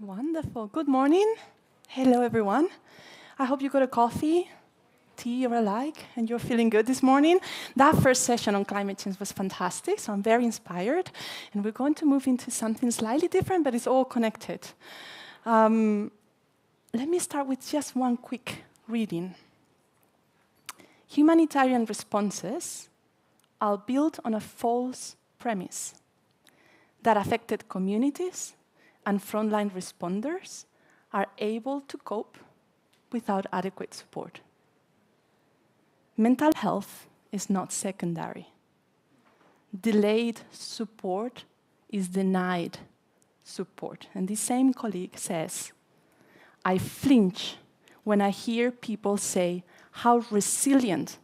Wonderful. Good morning. Hello, everyone. I hope you got a coffee, tea, or a like, and you're feeling good this morning. That first session on climate change was fantastic, so I'm very inspired. And we're going to move into something slightly different, but it's all connected. Let me start with just one quick reading. Humanitarian responses are built on a false premise that affected communities and frontline responders are able to cope without adequate support. Mental health is not secondary. Delayed support is denied support. And this same colleague says, I flinch when I hear people say how resilient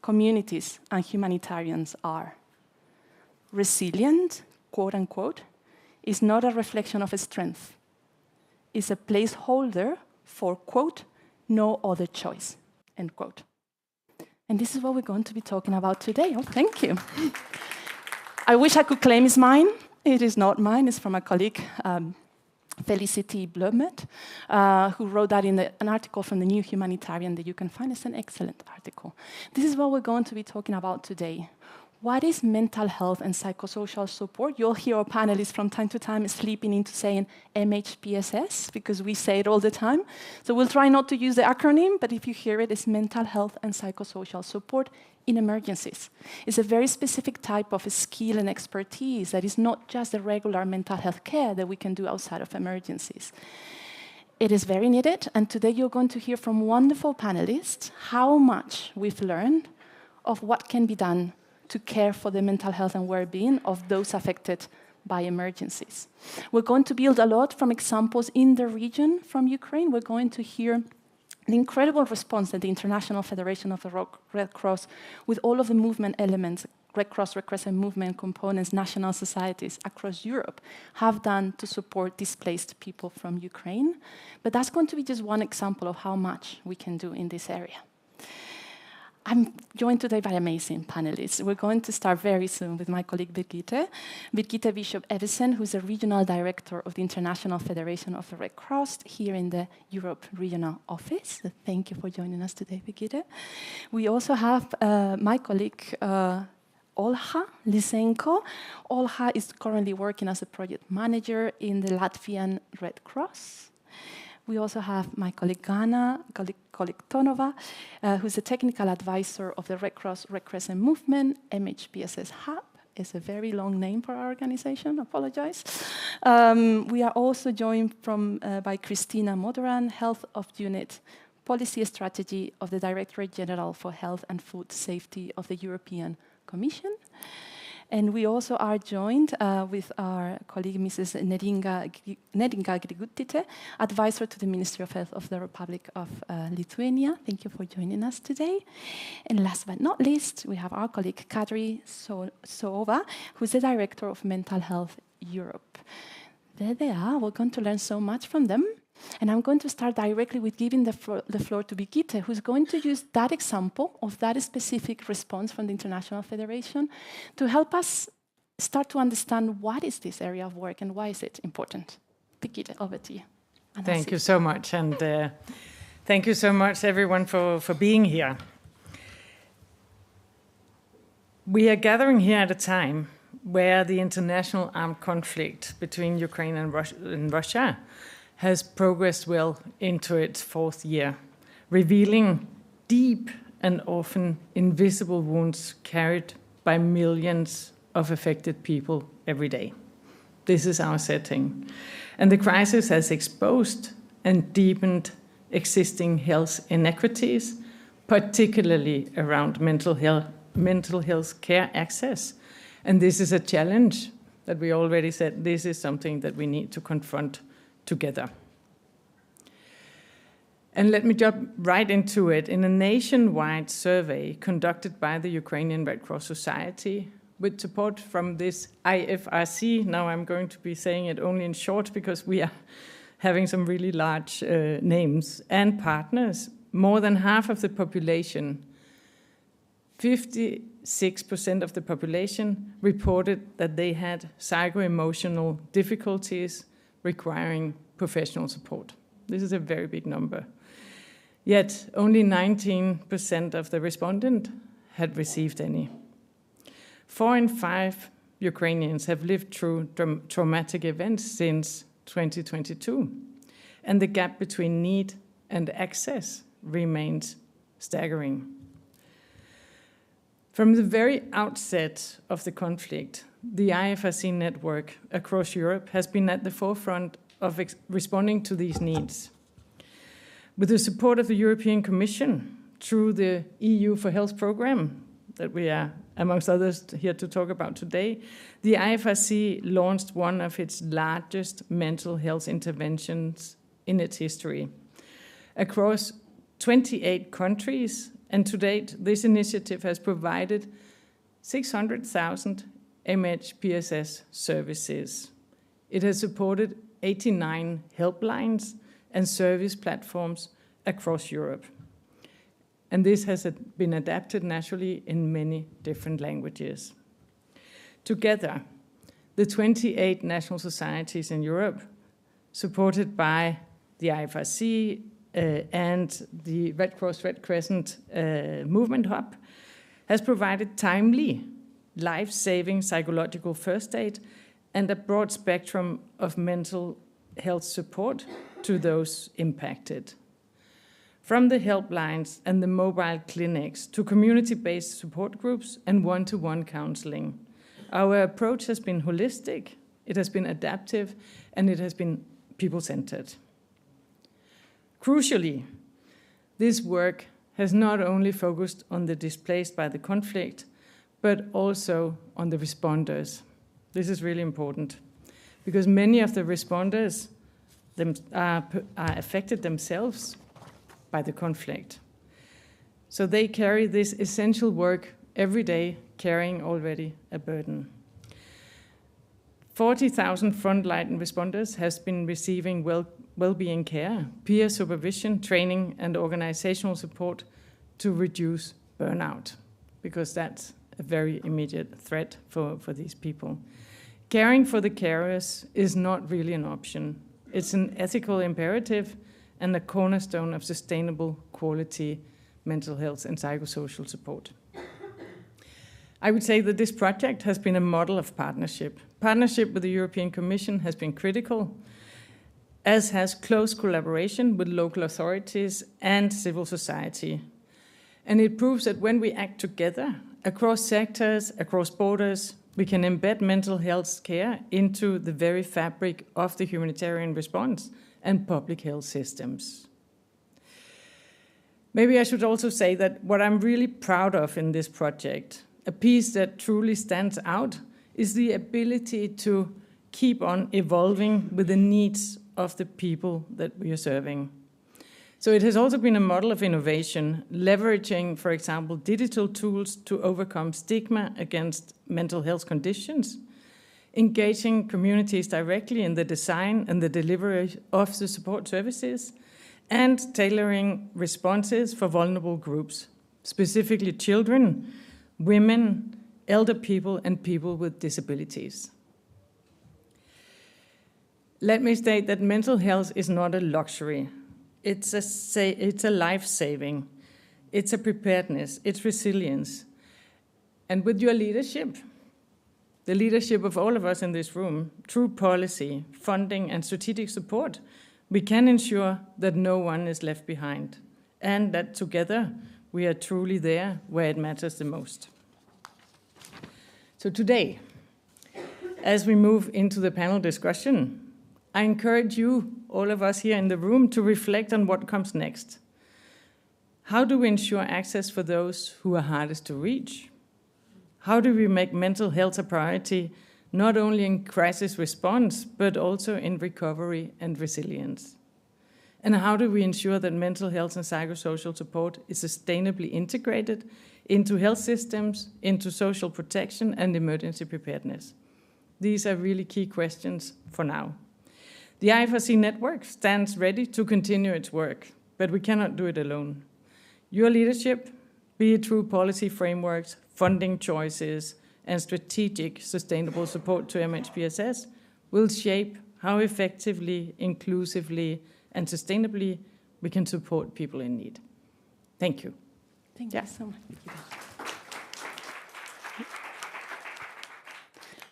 communities and humanitarians are. Resilient, quote unquote, is not a reflection of strength. It's a placeholder for, quote, no other choice, end quote. And this is what we're going to be talking about today. Oh, thank you. I wish I could claim it's mine. It is not mine. It's from a colleague, Felicity Blumet, who wrote that in an article from the New Humanitarian that you can find. It's an excellent article. This is what we're going to be talking about today. What is mental health and psychosocial support? You'll hear our panelists from time to time sleeping into saying MHPSS, because we say it all the time. So we'll try not to use the acronym, but if you hear it, it's mental health and psychosocial support in emergencies. It's a very specific type of skill and expertise that is not just the regular mental health care that we can do outside of emergencies. It is very needed, and today you're going to hear from wonderful panelists how much we've learned of what can be done to care for the mental health and well-being of those affected by emergencies. We're going to build a lot from examples in the region from Ukraine. We're going to hear the incredible response that the International Federation of the Red Cross, with all of the movement elements, Red Cross, Red Crescent movement components, national societies across Europe have done to support displaced people from Ukraine. But that's going to be just one example of how much we can do in this area. I'm joined today by amazing panelists. We're going to start very soon with my colleague Birgitte Bishop-Evesen, who's the Regional Director of the International Federation of the Red Cross here in the Europe Regional Office. So thank you for joining us today, Birgitte. We also have my colleague Olha Lysenko. Olha is currently working as a project manager in the Latvian Red Cross. We also have my colleague colleague Tonova, who's a technical advisor of the Red Cross, Red Crescent movement. MHPSS Hub is a very long name for our organization, apologize. We are also joined by Christina Modoran, Health of Unit Policy Strategy of the Directorate General for Health and Food Safety of the European Commission. And we also are joined with our colleague, Mrs. Neringa Grigutytė, advisor to the Ministry of Health of the Republic of Lithuania. Thank you for joining us today. And last but not least, we have our colleague, Kadri Soova, who's the Director of Mental Health Europe. There they are. We're going to learn so much from them. And I'm going to start directly with giving the floor to Birgitte, who's going to use that example of that specific response from the International Federation to help us start to understand what is this area of work and why is it important. Birgitte, over to you. Thank you so much. And thank you so much, everyone, for being here. We are gathering here at a time where the international armed conflict between Ukraine and Russia has progressed well into its fourth year, revealing deep and often invisible wounds carried by millions of affected people every day. This is our setting. And the crisis has exposed and deepened existing health inequities, particularly around mental health care access. And this is a challenge that we already said, this is something that we need to confront together. And let me jump right into it. In a nationwide survey conducted by the Ukrainian Red Cross Society, with support from this IFRC, now I'm going to be saying it only in short because we are having some really large names, and partners, more than half of the population, 56% of the population, reported that they had psycho-emotional difficulties requiring professional support. This is a very big number. Yet only 19% of the respondents had received any. 4 in 5 Ukrainians have lived through traumatic events since 2022, and the gap between need and access remains staggering. From the very outset of the conflict, the IFRC network across Europe has been at the forefront of responding to these needs. With the support of the European Commission through the EU for Health program that we are, amongst others, here to talk about today, the IFRC launched one of its largest mental health interventions in its history across 28 countries, and to date, this initiative has provided 600,000 MHPSS services. It has supported 89 helplines and service platforms across Europe. And this has been adapted naturally in many different languages. Together, the 28 national societies in Europe, supported by the IFRC and the Red Cross Red Crescent Movement Hub, has provided timely, life-saving psychological first aid and a broad spectrum of mental health support to those impacted. From the helplines and the mobile clinics to community-based support groups and one-to-one counseling, our approach has been holistic, it has been adaptive, and it has been people-centered. Crucially, this work has not only focused on the displaced by the conflict, but also on the responders. This is really important, because many of the responders are affected themselves by the conflict. So they carry this essential work every day, carrying already a burden. 40,000 frontline responders has been receiving well-being care, peer supervision, training, and organizational support to reduce burnout, because that's a very immediate threat for these people. Caring for the carers is not really an option. It's an ethical imperative and a cornerstone of sustainable quality mental health and psychosocial support. I would say that this project has been a model of partnership. Partnership with the European Commission has been critical, as has close collaboration with local authorities and civil society. And it proves that when we act together, across sectors, across borders, we can embed mental health care into the very fabric of the humanitarian response and public health systems. Maybe I should also say that what I'm really proud of in this project, a piece that truly stands out, is the ability to keep on evolving with the needs of the people that we are serving. So it has also been a model of innovation, leveraging, for example, digital tools to overcome stigma against mental health conditions, engaging communities directly in the design and the delivery of the support services, and tailoring responses for vulnerable groups, specifically children, women, elder people, and people with disabilities. Let me state that mental health is not a luxury. It's a life-saving, it's a preparedness, it's resilience. And with your leadership, the leadership of all of us in this room, through policy, funding, and strategic support, we can ensure that no one is left behind, and that together we are truly there where it matters the most. So today, as we move into the panel discussion, I encourage you, all of us here in the room, to reflect on what comes next. How do we ensure access for those who are hardest to reach? How do we make mental health a priority, not only in crisis response, but also in recovery and resilience? And how do we ensure that mental health and psychosocial support is sustainably integrated into health systems, into social protection and emergency preparedness? These are really key questions for now. The IFRC network stands ready to continue its work, but we cannot do it alone. Your leadership, be it through policy frameworks, funding choices, and strategic sustainable support to MHPSS, will shape how effectively, inclusively, and sustainably we can support people in need. Thank you. Thank you so much.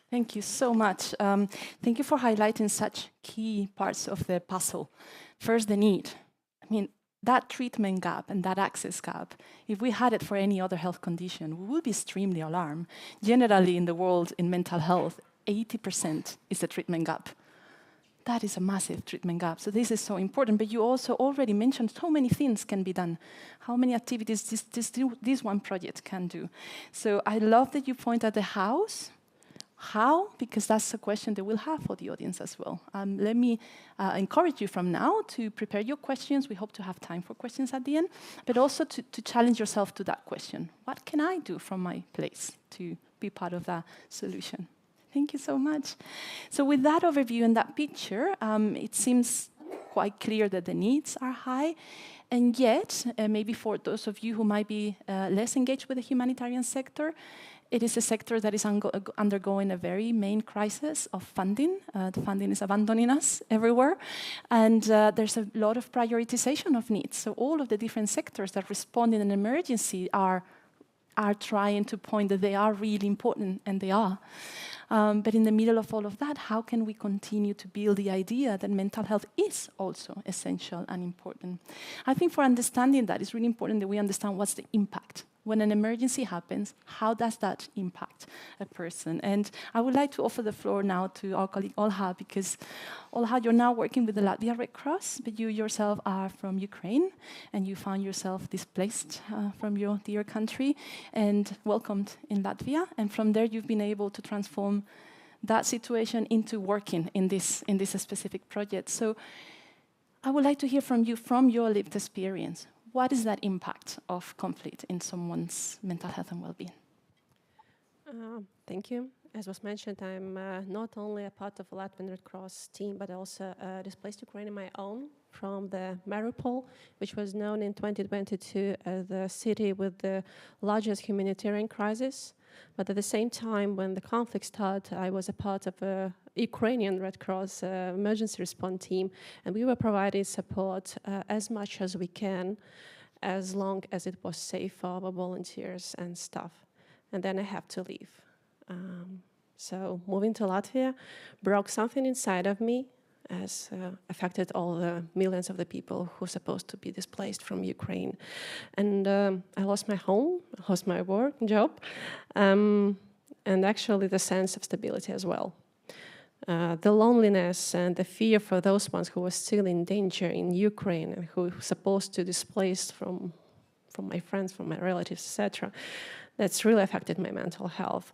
Thank you so much. Thank you for highlighting such key parts of the puzzle. First, the need. I mean, that treatment gap and that access gap, if we had it for any other health condition, we would be extremely alarmed. Generally, in the world, in mental health, 80% is the treatment gap. That is a massive treatment gap. So this is so important. But you also already mentioned how many things can be done, how many activities this one project can do. So I love that you point at the hows. How? Because that's a question that we'll have for the audience as well. Let me encourage you from now to prepare your questions. We hope to have time for questions at the end, but also to challenge yourself to that question. What can I do from my place to be part of that solution? Thank you so much. So with that overview and that picture, it seems quite clear that the needs are high. And yet, maybe for those of you who might be less engaged with the humanitarian sector, it is a sector that is undergoing a very main crisis of funding. The funding is abandoning us everywhere. And there's a lot of prioritization of needs. So all of the different sectors that respond in an emergency are trying to point that they are really important, and they are. But in the middle of all of that, how can we continue to build the idea that mental health is also essential and important? I think for understanding that, it's really important that we understand what's the impact. When an emergency happens, how does that impact a person? And I would like to offer the floor now to our colleague Olha, because Olha, you're now working with the Latvia Red Cross, but you yourself are from Ukraine, and you found yourself displaced from your dear country and welcomed in Latvia. And from there, you've been able to transform that situation into working in this specific project. So I would like to hear from you, from your lived experience. What is that impact of conflict in someone's mental health and well-being? Thank you. As was mentioned, I'm not only a part of the Latvian Red Cross team, but also displaced Ukraine my own from the Mariupol, which was known in 2022 as the city with the largest humanitarian crisis. But at the same time, when the conflict started, I was a part of a Ukrainian Red Cross emergency response team, and we were providing support as much as we can, as long as it was safe for our volunteers and staff. And then I have to leave. So moving to Latvia broke something inside of me, as affected all the millions of the people who are supposed to be displaced from Ukraine. And I lost my home, lost my work, job, and actually the sense of stability as well. The loneliness and the fear for those ones who were still in danger in Ukraine and who were supposed to displaced from my friends, from my relatives, etc., that's really affected my mental health.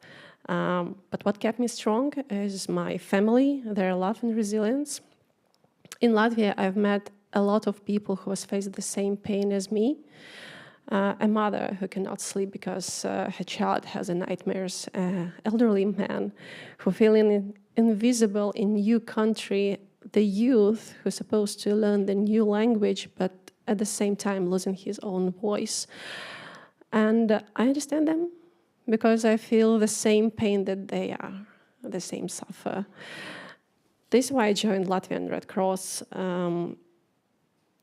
But what kept me strong is my family, their love and resilience. In Latvia, I've met a lot of people who has faced the same pain as me. A mother who cannot sleep because her child has nightmares, elderly man who feeling invisible in new country, the youth who's supposed to learn the new language, but at the same time losing his own voice. And I understand them because I feel the same pain that they are, the same suffer. This is why I joined Latvian Red Cross,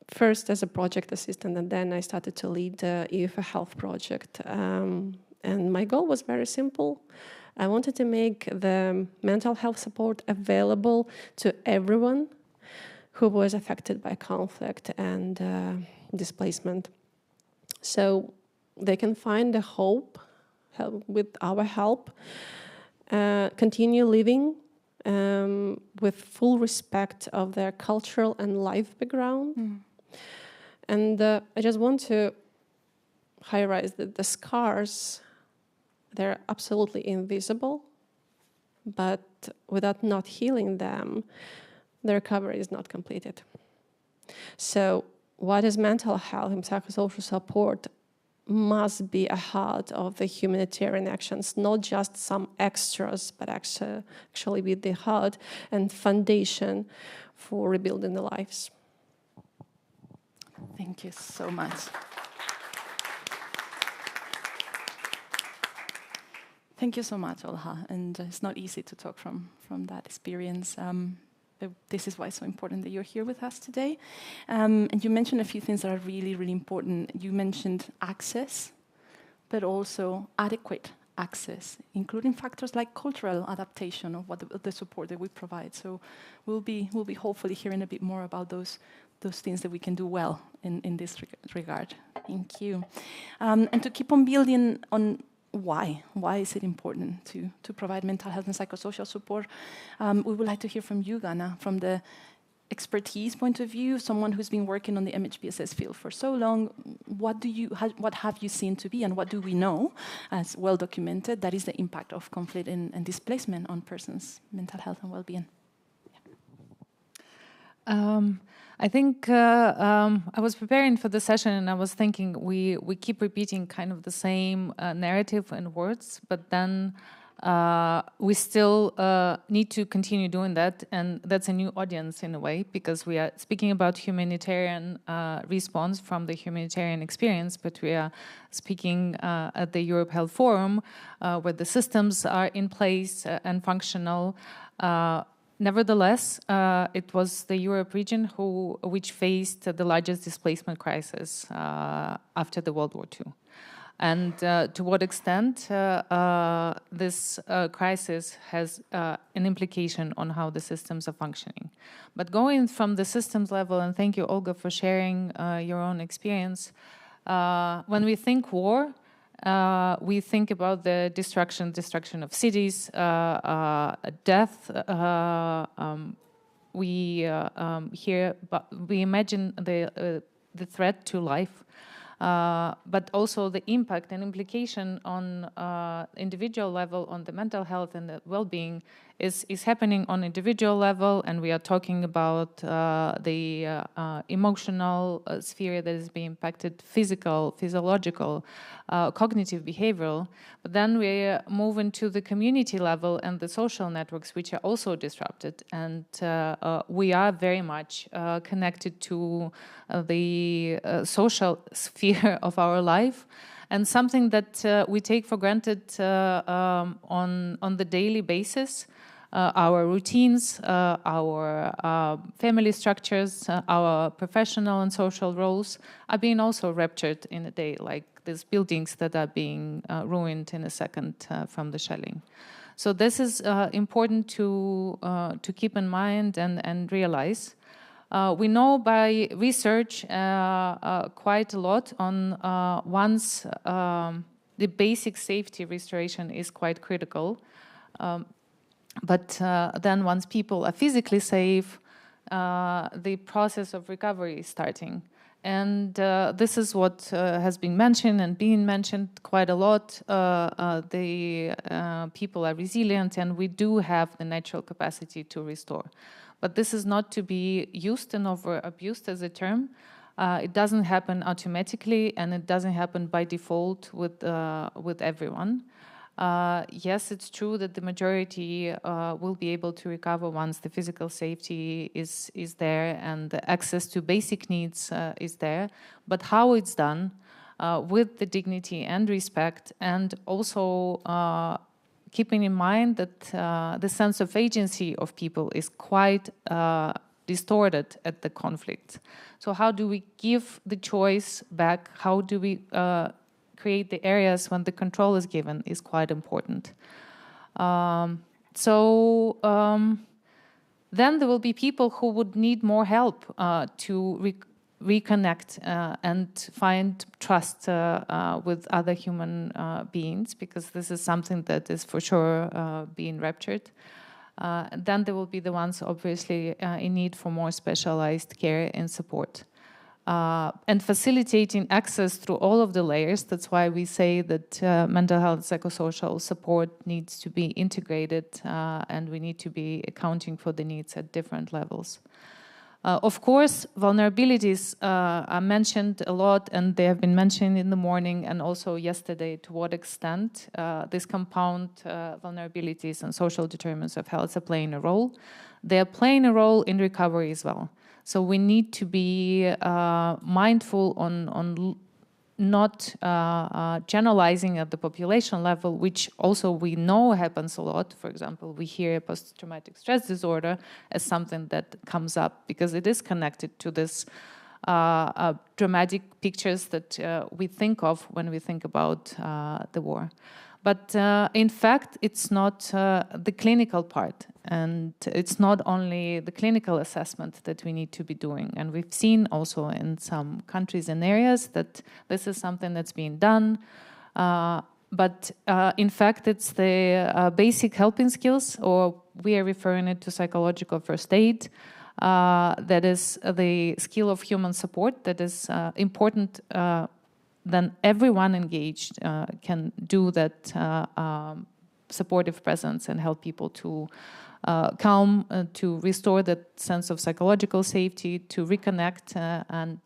first as a project assistant, and then I started to lead the EFA Health project. And my goal was very simple. I wanted to make the mental health support available to everyone who was affected by conflict and displacement. So they can find a hope with our help, continue living with full respect of their cultural and life background. Mm. And I just want to highlight that the scars, they're absolutely invisible, but without not healing them, the recovery is not completed. So what is mental health and psychosocial support must be a heart of the humanitarian actions, not just some extras, but actually be the heart and foundation for rebuilding the lives. Thank you so much. Thank you so much, Olha. And it's not easy to talk from that experience. But this is why it's so important that you're here with us today. And you mentioned a few things that are really, really important. You mentioned access, but also adequate access, including factors like cultural adaptation of what the support that we provide. So we'll be hopefully hearing a bit more about those things that we can do well in this regard. Thank you. And to keep on building on why is it important to provide mental health and psychosocial support, we would like to hear from you, Ghana, from the expertise point of view, someone who's been working on the MHPSS field for so long. What have you seen to be, and what do we know, as well documented, that is the impact of conflict and displacement on persons' mental health and well-being? I think I was preparing for the session and I was thinking we keep repeating kind of the same narrative and words, but then we still need to continue doing that, and that's a new audience in a way, because we are speaking about humanitarian response from the humanitarian experience, but we are speaking at the Europe Health Forum where the systems are in place and functional. Nevertheless, it was the Europe region which faced the largest displacement crisis after the World War II. And to what extent this crisis has an implication on how the systems are functioning. But going from the systems level, and thank you, Olga, for sharing your own experience, when we think war, we think about the destruction of cities, death. We imagine the threat to life, but also the impact and implication on individual level, on the mental health and the well-being is happening on individual level, and we are talking about the emotional sphere that is being impacted, physiological, cognitive, behavioral. But then we move into the community level and the social networks, which are also disrupted, and we are very much connected to the social sphere of our life. And something that we take for granted on the daily basis, our routines, our family structures, our professional and social roles are being also ruptured in a day, like these buildings that are being ruined in a second from the shelling. So this is important to keep in mind and realize. We know by research quite a lot on once the basic safety restoration is quite critical. But then once people are physically safe, the process of recovery is starting. And this is what has been mentioned and being mentioned quite a lot. The people are resilient, and we do have the natural capacity to restore. But this is not to be used and over-abused as a term. It doesn't happen automatically, and it doesn't happen by default with everyone. Yes, it's true that the majority will be able to recover once the physical safety is there and the access to basic needs is there. But how it's done with the dignity and respect, and also keeping in mind that the sense of agency of people is quite distorted at the conflict. So how do we give the choice back? How do we create the areas when the control is given is quite important. Then there will be people who would need more help to reconnect and find trust with other human beings, because this is something that is for sure being ruptured. Then there will be the ones obviously in need for more specialized care and support. And facilitating access through all of the layers. That's why we say that mental health psychosocial support needs to be integrated, and we need to be accounting for the needs at different levels. Of course, vulnerabilities are mentioned a lot, and they have been mentioned in the morning and also yesterday. To what extent these compound vulnerabilities and social determinants of health are playing a role. They are playing a role in recovery as well. So we need to be mindful on not generalizing at the population level, which also we know happens a lot. For example, we hear post-traumatic stress disorder as something that comes up because it is connected to this dramatic pictures that we think of when we think about the war. But in fact, it's not the clinical part, and it's not only the clinical assessment that we need to be doing. And we've seen also in some countries and areas that this is something that's being done. But in fact, it's the basic helping skills, or we are referring it to psychological first aid. That is the skill of human support that is important. Then everyone engaged can do that supportive presence and help people to calm, to restore that sense of psychological safety, to reconnect and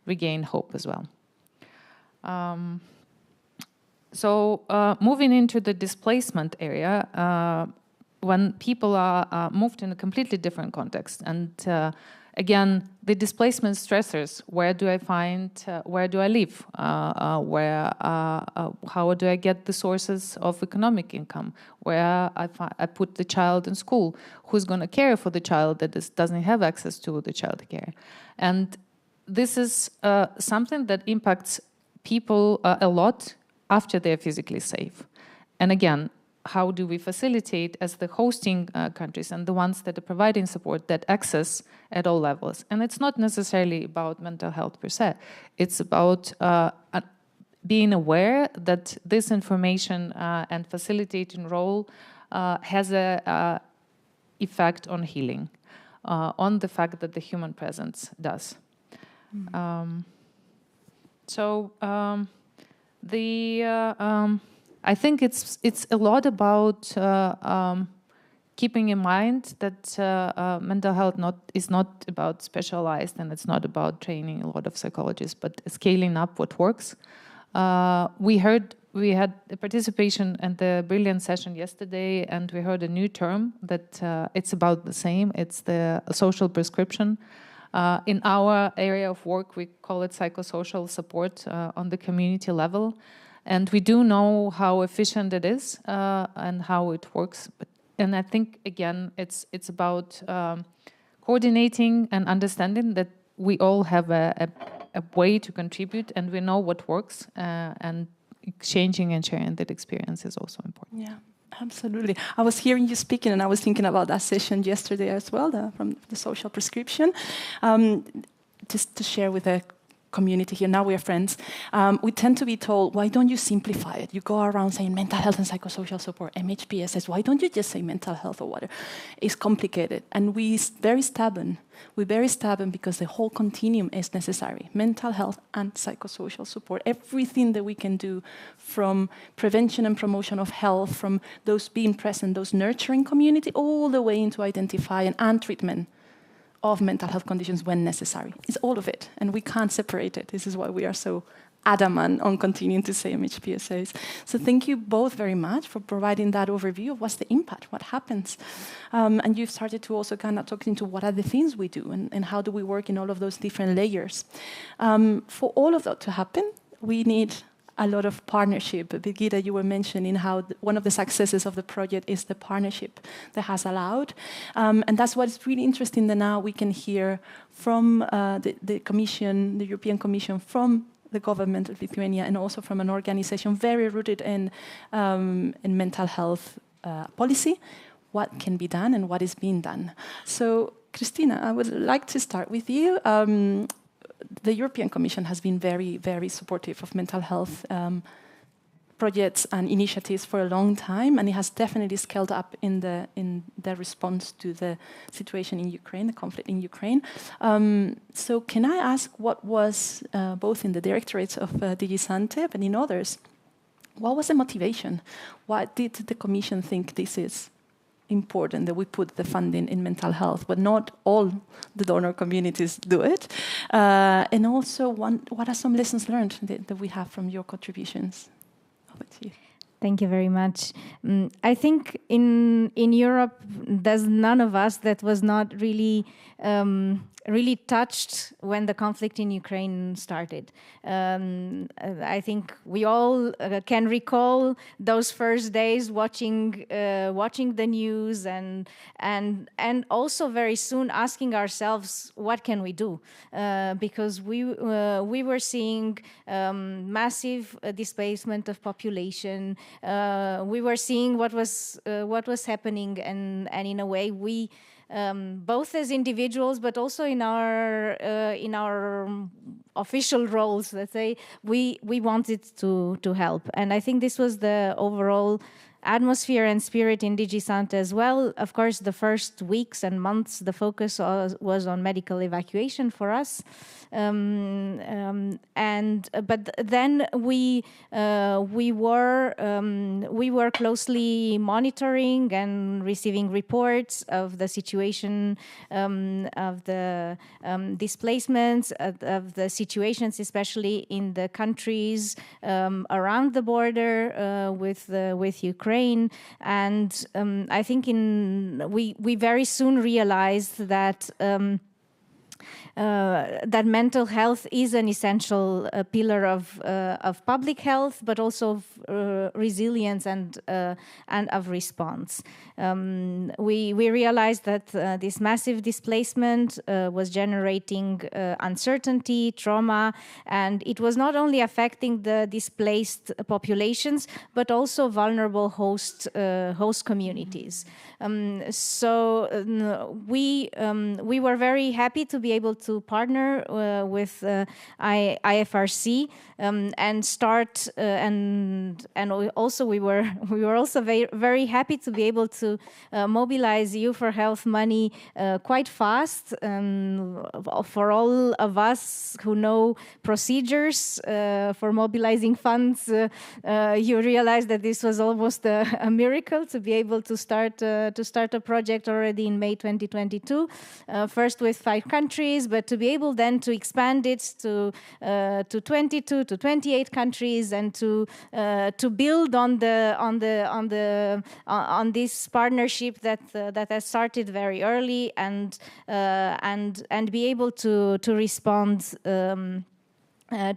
regain hope as well. So moving into the displacement area, when people are moved in a completely different context, and again, the displacement stressors, where do I find, where do I live, how do I get the sources of economic income, where I put the child in school, who's going to care for the child that doesn't have access to the child care. And this is something that impacts people a lot after they're physically safe. And again, how do we facilitate as the hosting countries and the ones that are providing support that access at all levels? And it's not necessarily about mental health per se. It's about being aware that this information and facilitating role has a effect on healing, on the fact that the human presence does. I think it's a lot about keeping in mind that mental health is not about specialized, and it's not about training a lot of psychologists, but scaling up what works. We had a participation in the Brilliant session yesterday, and we heard a new term that it's about the same. It's the social prescription. In our area of work, we call it psychosocial support on the community level. And we do know how efficient it is and how it works. And I think, again, it's about coordinating and understanding that we all have a way to contribute, and we know what works, and exchanging and sharing that experience is also important. Yeah, absolutely. I was hearing you speaking, and I was thinking about that session yesterday as well, from the social prescription. Just to share with the community here, now we are friends, we tend to be told, why don't you simplify it? You go around saying mental health and psychosocial support, MHPSS, why don't you just say mental health or whatever? It's complicated, and we're very stubborn because the whole continuum is necessary, mental health and psychosocial support, everything that we can do, from prevention and promotion of health, from those being present, those nurturing community, all the way into identifying and treatment of mental health conditions when necessary. It's all of it, and we can't separate it. This is why we are so adamant on continuing to say MHPSS. So thank you both very much for providing that overview of what's the impact, what happens. And you've started to also kind of talk into what are the things we do, and how do we work in all of those different layers. For all of that to happen, we need a lot of partnership. Birgitta, you were mentioning how one of the successes of the project is the partnership that has allowed. And that's what's really interesting, that now we can hear from the Commission, the European Commission, from the government of Lithuania, and also from an organization very rooted in mental health policy, what can be done and what is being done. So, Christina, I would like to start with you. The European Commission has been very, very supportive of mental health projects and initiatives for a long time, and it has definitely scaled up in the response to the situation in Ukraine, the conflict in Ukraine. So can I ask, what was, both in the directorates of DG Sante and in others, what was the motivation? Why did the Commission think this is important, that we put the funding in mental health, but not all the donor communities do it? And also, what are some lessons learned that we have from your contributions? Over to you. Thank you very much. I think in Europe, there's none of us that was not really really touched when the conflict in Ukraine started. I think we all can recall those first days watching the news and also very soon asking ourselves, what can we do? Because we were seeing massive displacement of population. We were seeing what was happening, and in a way we. Both as individuals, but also in our official roles, let's say, we wanted to help, and I think this was the overall atmosphere and spirit in DG Sante as well. Of course, the first weeks and months, the focus was on medical evacuation for us, but then we were closely monitoring and receiving reports of the situation, of the displacements, of the situations, especially in the countries around the border with Ukraine. And I think we very soon realized that that mental health is an essential pillar of public health, but also of resilience and of response. We realized that this massive displacement was generating uncertainty, trauma, and it was not only affecting the displaced populations, but also vulnerable host communities. So we were very happy to be able to partner with IFRC and start and also we were also very happy to be able to mobilize EU for Health money quite fast. For all of us who know procedures for mobilizing funds, you realize that this was almost a miracle to be able to start a project already in May 2022, first with 5 countries, but to be able then to expand it to 22 to 28 countries and to build on this partnership that has started very early and be able to respond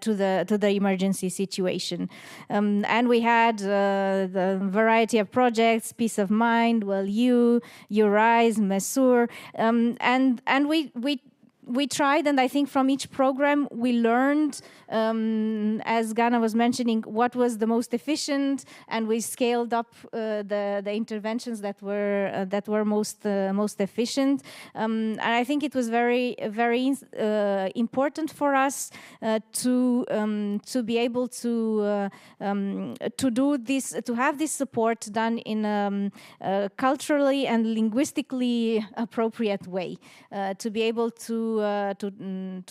to the emergency situation. And we had the variety of projects, Peace of Mind, Well You, Rise, Mesur, and we tried, and I think from each program we learned, as Ghana was mentioning, what was the most efficient, and we scaled up the interventions that were most efficient. And I think it was very important for us to be able to do this, to have this support done in a culturally and linguistically appropriate way, to be able to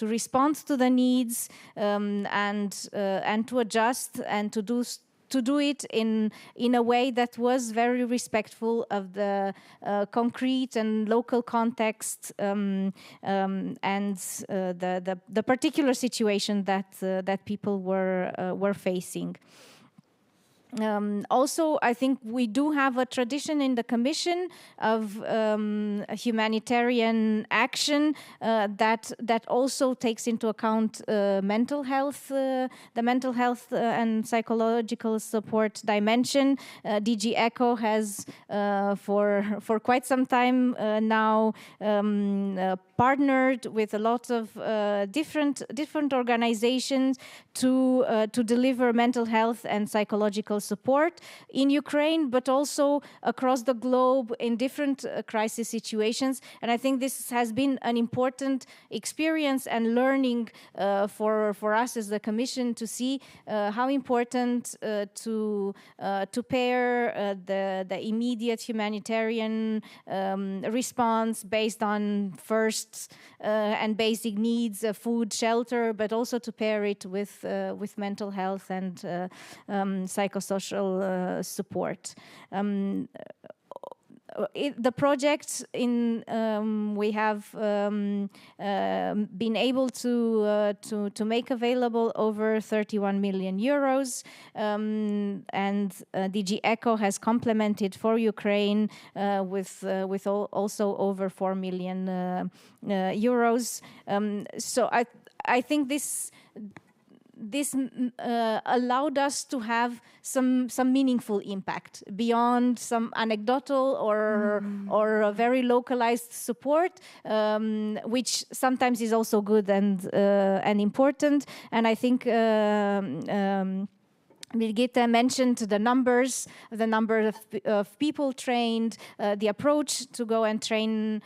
respond to the needs and to adjust and to do it in a way that was very respectful of the concrete and local context and the particular situation that people were facing. Also, I think we do have a tradition in the Commission of humanitarian action that also takes into account mental health, the mental health and psychological support dimension. DG ECHO has for quite some time now partnered with a lot of different organizations to deliver mental health and psychological support in Ukraine, but also across the globe in different crisis situations. And I think this has been an important experience and learning for us as the Commission to see how important to pair the immediate humanitarian response based on first and basic needs, food, shelter, but also to pair it with mental health and psychosocial support. the project we have been able to make available over 31 million euros, and DG ECHO has complemented for Ukraine with also over 4 million euros. So I think this allowed us to have some meaningful impact beyond some anecdotal or a very localized support, which sometimes is also good and important. And I think Birgitte mentioned the number of people trained, the approach to go and train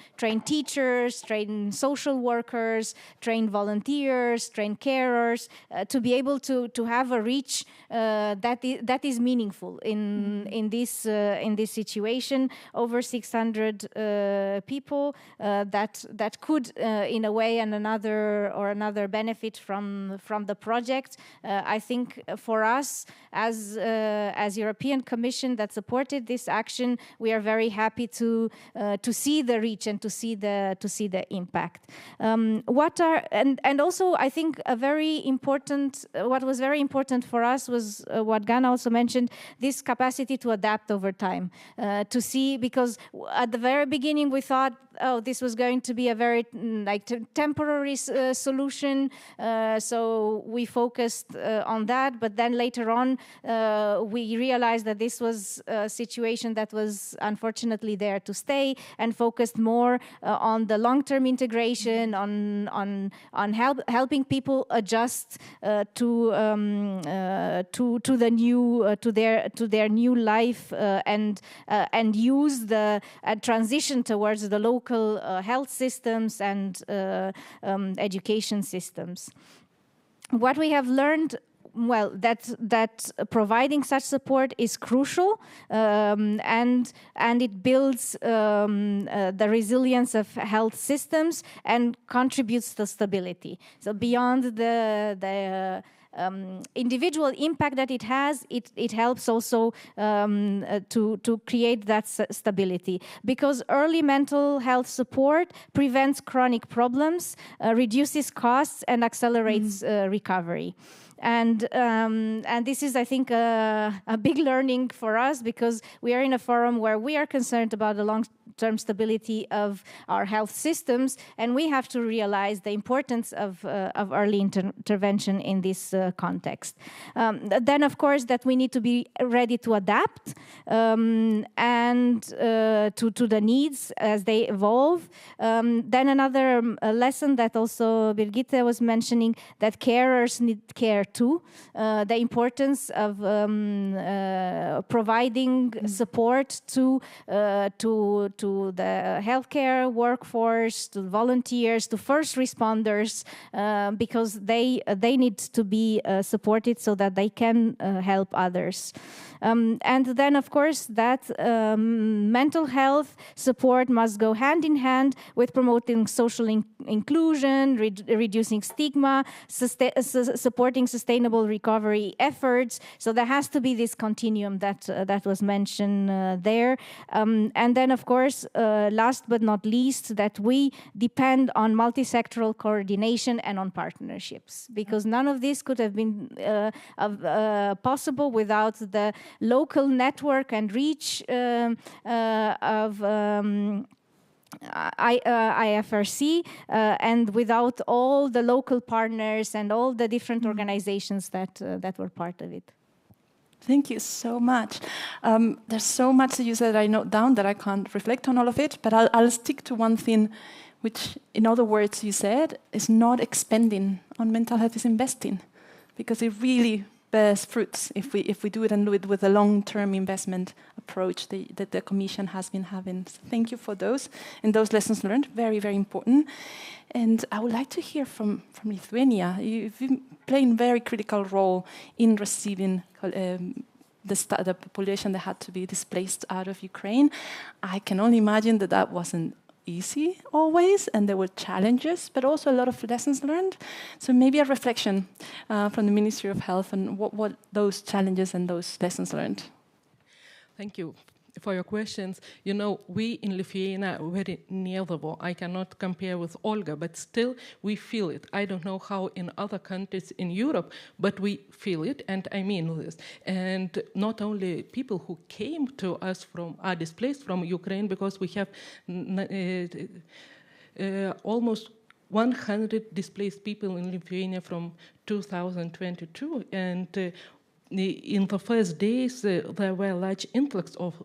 teachers, train social workers, train volunteers, train carers, to be able to have a reach that is meaningful in this situation. Over 600 people that could in a way and another benefit from the project. I think for us, as European Commission that supported this action, we are very happy to see the reach and to see the impact. And also I think what was very important for us was what Ghana also mentioned, this capacity to adapt over time, to see, because at the very beginning we thought, oh, this was going to be a very temporary solution, so we focused on that, but then later on we realized that this was a situation that was unfortunately there to stay, and focused more on the long-term integration, on helping people adjust to their new life, and use the transition towards the local health systems and education systems. What we have learned, well, that providing such support is crucial, and it builds the resilience of health systems and contributes to stability. So beyond the individual impact that it has, it helps also to create that stability, because early mental health support prevents chronic problems, reduces costs, and accelerates recovery. And this is, I think, a big learning for us, because we are in a forum where we are concerned about the long-term stability of our health systems, and we have to realize the importance of early intervention in this context. Then, of course, that we need to be ready to adapt and to the needs as they evolve. Then another lesson that also Birgitte was mentioning, that carers need care too. The importance of providing support to the healthcare workforce, to volunteers, to first responders, because they need to be supported so that they can help others. And then, of course, that mental health support must go hand in hand with promoting social inclusion, reducing stigma, supporting sustainable recovery efforts. So there has to be this continuum that was mentioned there. And then, of course, last but not least, that we depend on multi-sectoral coordination and on partnerships, because none of this could have been possible without the local network and reach of IFRC, and without all the local partners and all the different organizations that were part of it. Thank you so much. There's so much that you said I note down that I can't reflect on all of it, but I'll stick to one thing, which, in other words, you said, is not expending on mental health, is investing, because it really bears fruits if we do it and do it with a long-term investment approach that the Commission has been having. So thank you for those and those lessons learned. Very, very important. And I would like to hear from Lithuania. You've been playing a very critical role in receiving the population that had to be displaced out of Ukraine. I can only imagine that wasn't easy always, and there were challenges, but also a lot of lessons learned. So maybe a reflection from the Ministry of Health and what those challenges and those lessons learned. Thank you. for your questions. You know, we in Lithuania are very near the war. I cannot compare with Olga, but still we feel it. I don't know how in other countries in Europe, but we feel it, and I mean this. And not only people who came to us are displaced from Ukraine, because we have almost 100 displaced people in Lithuania from 2022, and in the first days, there were a large influx of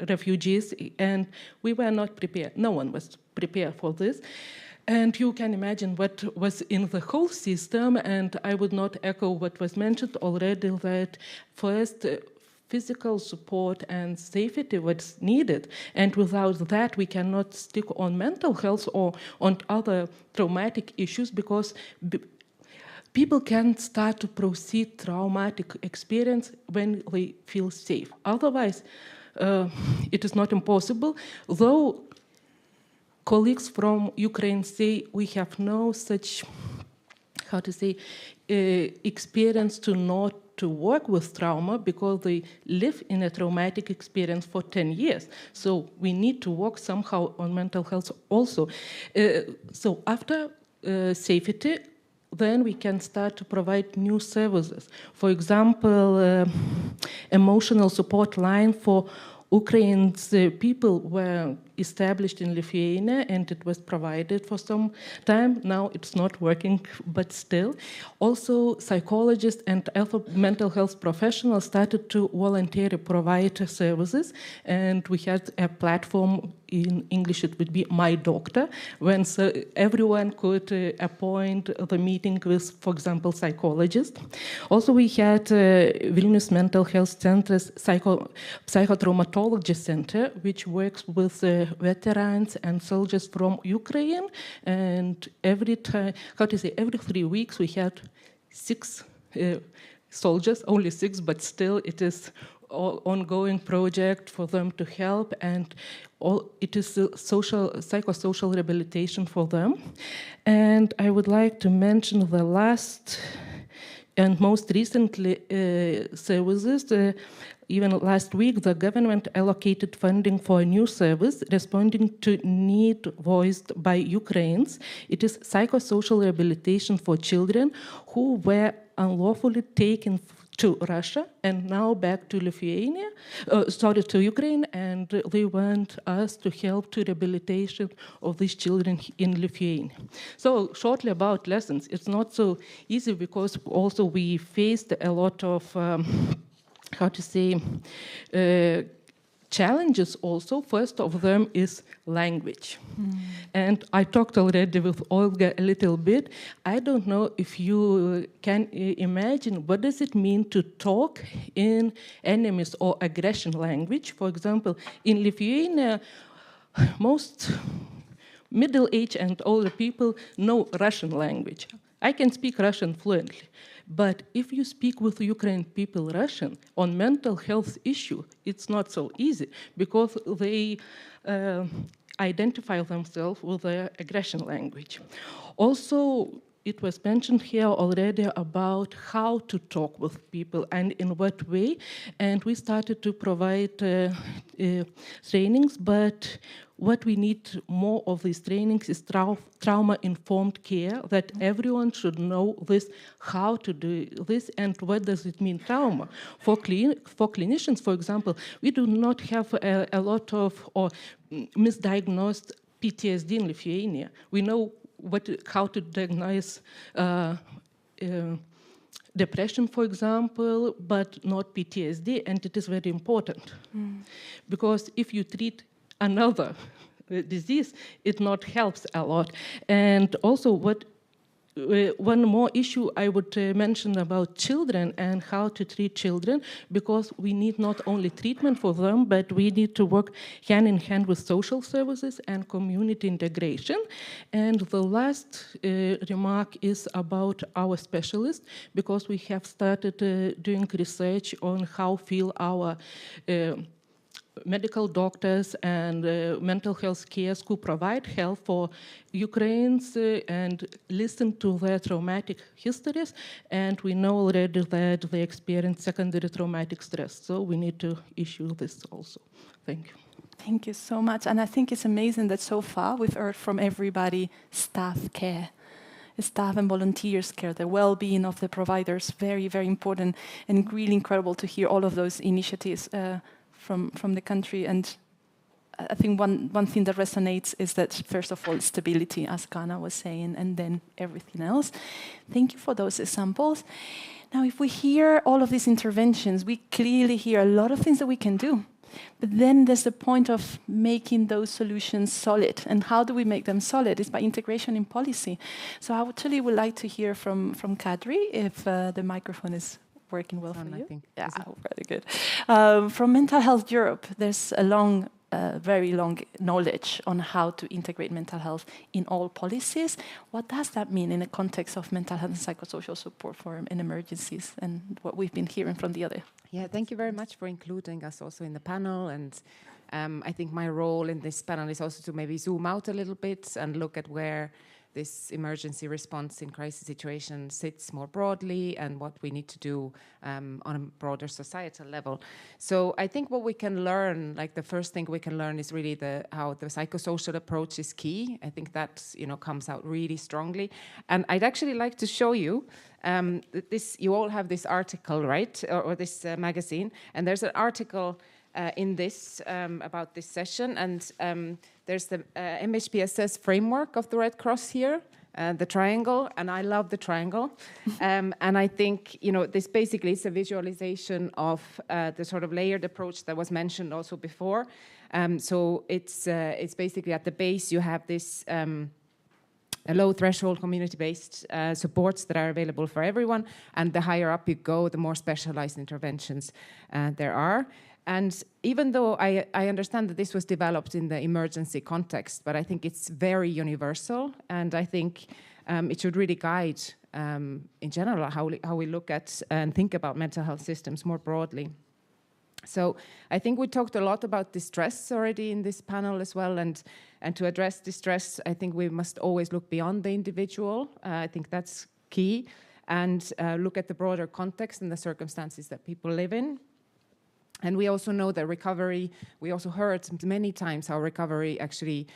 refugees, and we were not prepared. No one was prepared for this. And you can imagine what was in the whole system, and I would not echo what was mentioned already, that first, physical support and safety was needed, and without that we cannot stick on mental health or on other traumatic issues, because people can start to proceed traumatic experience when they feel safe. Otherwise, it is not impossible, though colleagues from Ukraine say we have no such, experience to not to work with trauma, because they live in a traumatic experience for 10 years. So we need to work somehow on mental health also. So after safety, then we can start to provide new services. For example, emotional support line for Ukraine's people were established in Lithuania, and it was provided for some time. Now it's not working, but still. Also, psychologists and mental health professionals started to voluntarily provide services, and we had a platform. In English, it would be My Doctor, when everyone could appoint the meeting with, for example, psychologist. Also, we had Vilnius Mental Health Center's psychotraumatology center, which works with veterans and soldiers from Ukraine. And every 3 weeks, we had 6 soldiers, only 6, but still it is ongoing project for them to help, and it is psychosocial rehabilitation for them. And I would like to mention the last and most recently services. Even last week, the government allocated funding for a new service responding to need voiced by Ukrainians. It is psychosocial rehabilitation for children who were unlawfully taken to Russia and now back to to Ukraine, and they want us to help to rehabilitation of these children in Lithuania. So shortly about lessons, it's not so easy, because also we faced a lot of challenges also. First of them is language. And I talked already with Olga a little bit. I don't know if you can imagine what does it mean to talk in enemies or aggression language. For example, in Lithuania, most middle-aged and older people know Russian language. I can speak Russian fluently. But if you speak with Ukrainian people Russian on mental health issue, it's not so easy, because they identify themselves with their aggression language. Also, it was mentioned here already about how to talk with people and in what way, and we started to provide trainings, but what we need more of these trainings is trauma-informed care, that everyone should know this, how to do this, and what does it mean, trauma. For clinicians, for example, we do not have a lot of misdiagnosed PTSD in Lithuania. We know how to diagnose depression, for example, but not PTSD, and it is very important. Because if you treat another disease, it not helps a lot. And also one more issue I would mention about children and how to treat children, because we need not only treatment for them, but we need to work hand in hand with social services and community integration. And the last remark is about our specialists, because we have started doing research on how feel our medical doctors and mental health cares who provide help for Ukrainians and listen to their traumatic histories. And we know already that they experience secondary traumatic stress. So we need to issue this also. Thank you. Thank you so much. And I think it's amazing that so far we've heard from everybody, staff care. Staff and volunteers care, the well-being of the providers, very, very important, and really incredible to hear all of those initiatives from the country. And I think one thing that resonates is that, first of all, stability, as Kana was saying, and then everything else. Thank you for those examples. Now, if we hear all of these interventions, we clearly hear a lot of things that we can do. But then there's the point of making those solutions solid. And how do we make them solid? It's by integration in policy. So I actually would like to hear from Kadri, if the microphone is working well for you. I think. Yeah, very good. From Mental Health Europe, there's a very long knowledge on how to integrate mental health in all policies. What does that mean in the context of mental health and psychosocial support in emergencies, and what we've been hearing from the other? Yeah, thank you very much for including us also in the panel. And I think my role in this panel is also to maybe zoom out a little bit and look at where this emergency response in crisis situations sits more broadly and what we need to do on a broader societal level. So I think what we can learn, like the first thing we can learn is really how the psychosocial approach is key. I think that comes out really strongly. And I'd actually like to show you you all have this article, right, or this magazine, and there's an article in this about this session, and there's the MHPSS framework of the Red Cross here, the triangle, and I love the triangle. And I think, this basically is a visualization of the sort of layered approach that was mentioned also before. So it's basically at the base you have this a low threshold community-based supports that are available for everyone, and the higher up you go, the more specialized interventions there are. And even though I understand that this was developed in the emergency context, but I think it's very universal, and I think it should really guide, in general, how we look at and think about mental health systems more broadly. So I think we talked a lot about distress already in this panel as well, and to address distress, I think we must always look beyond the individual. I think that's key, and look at the broader context and the circumstances that people live in. And we also know that recovery, we also heard many times how recovery actually,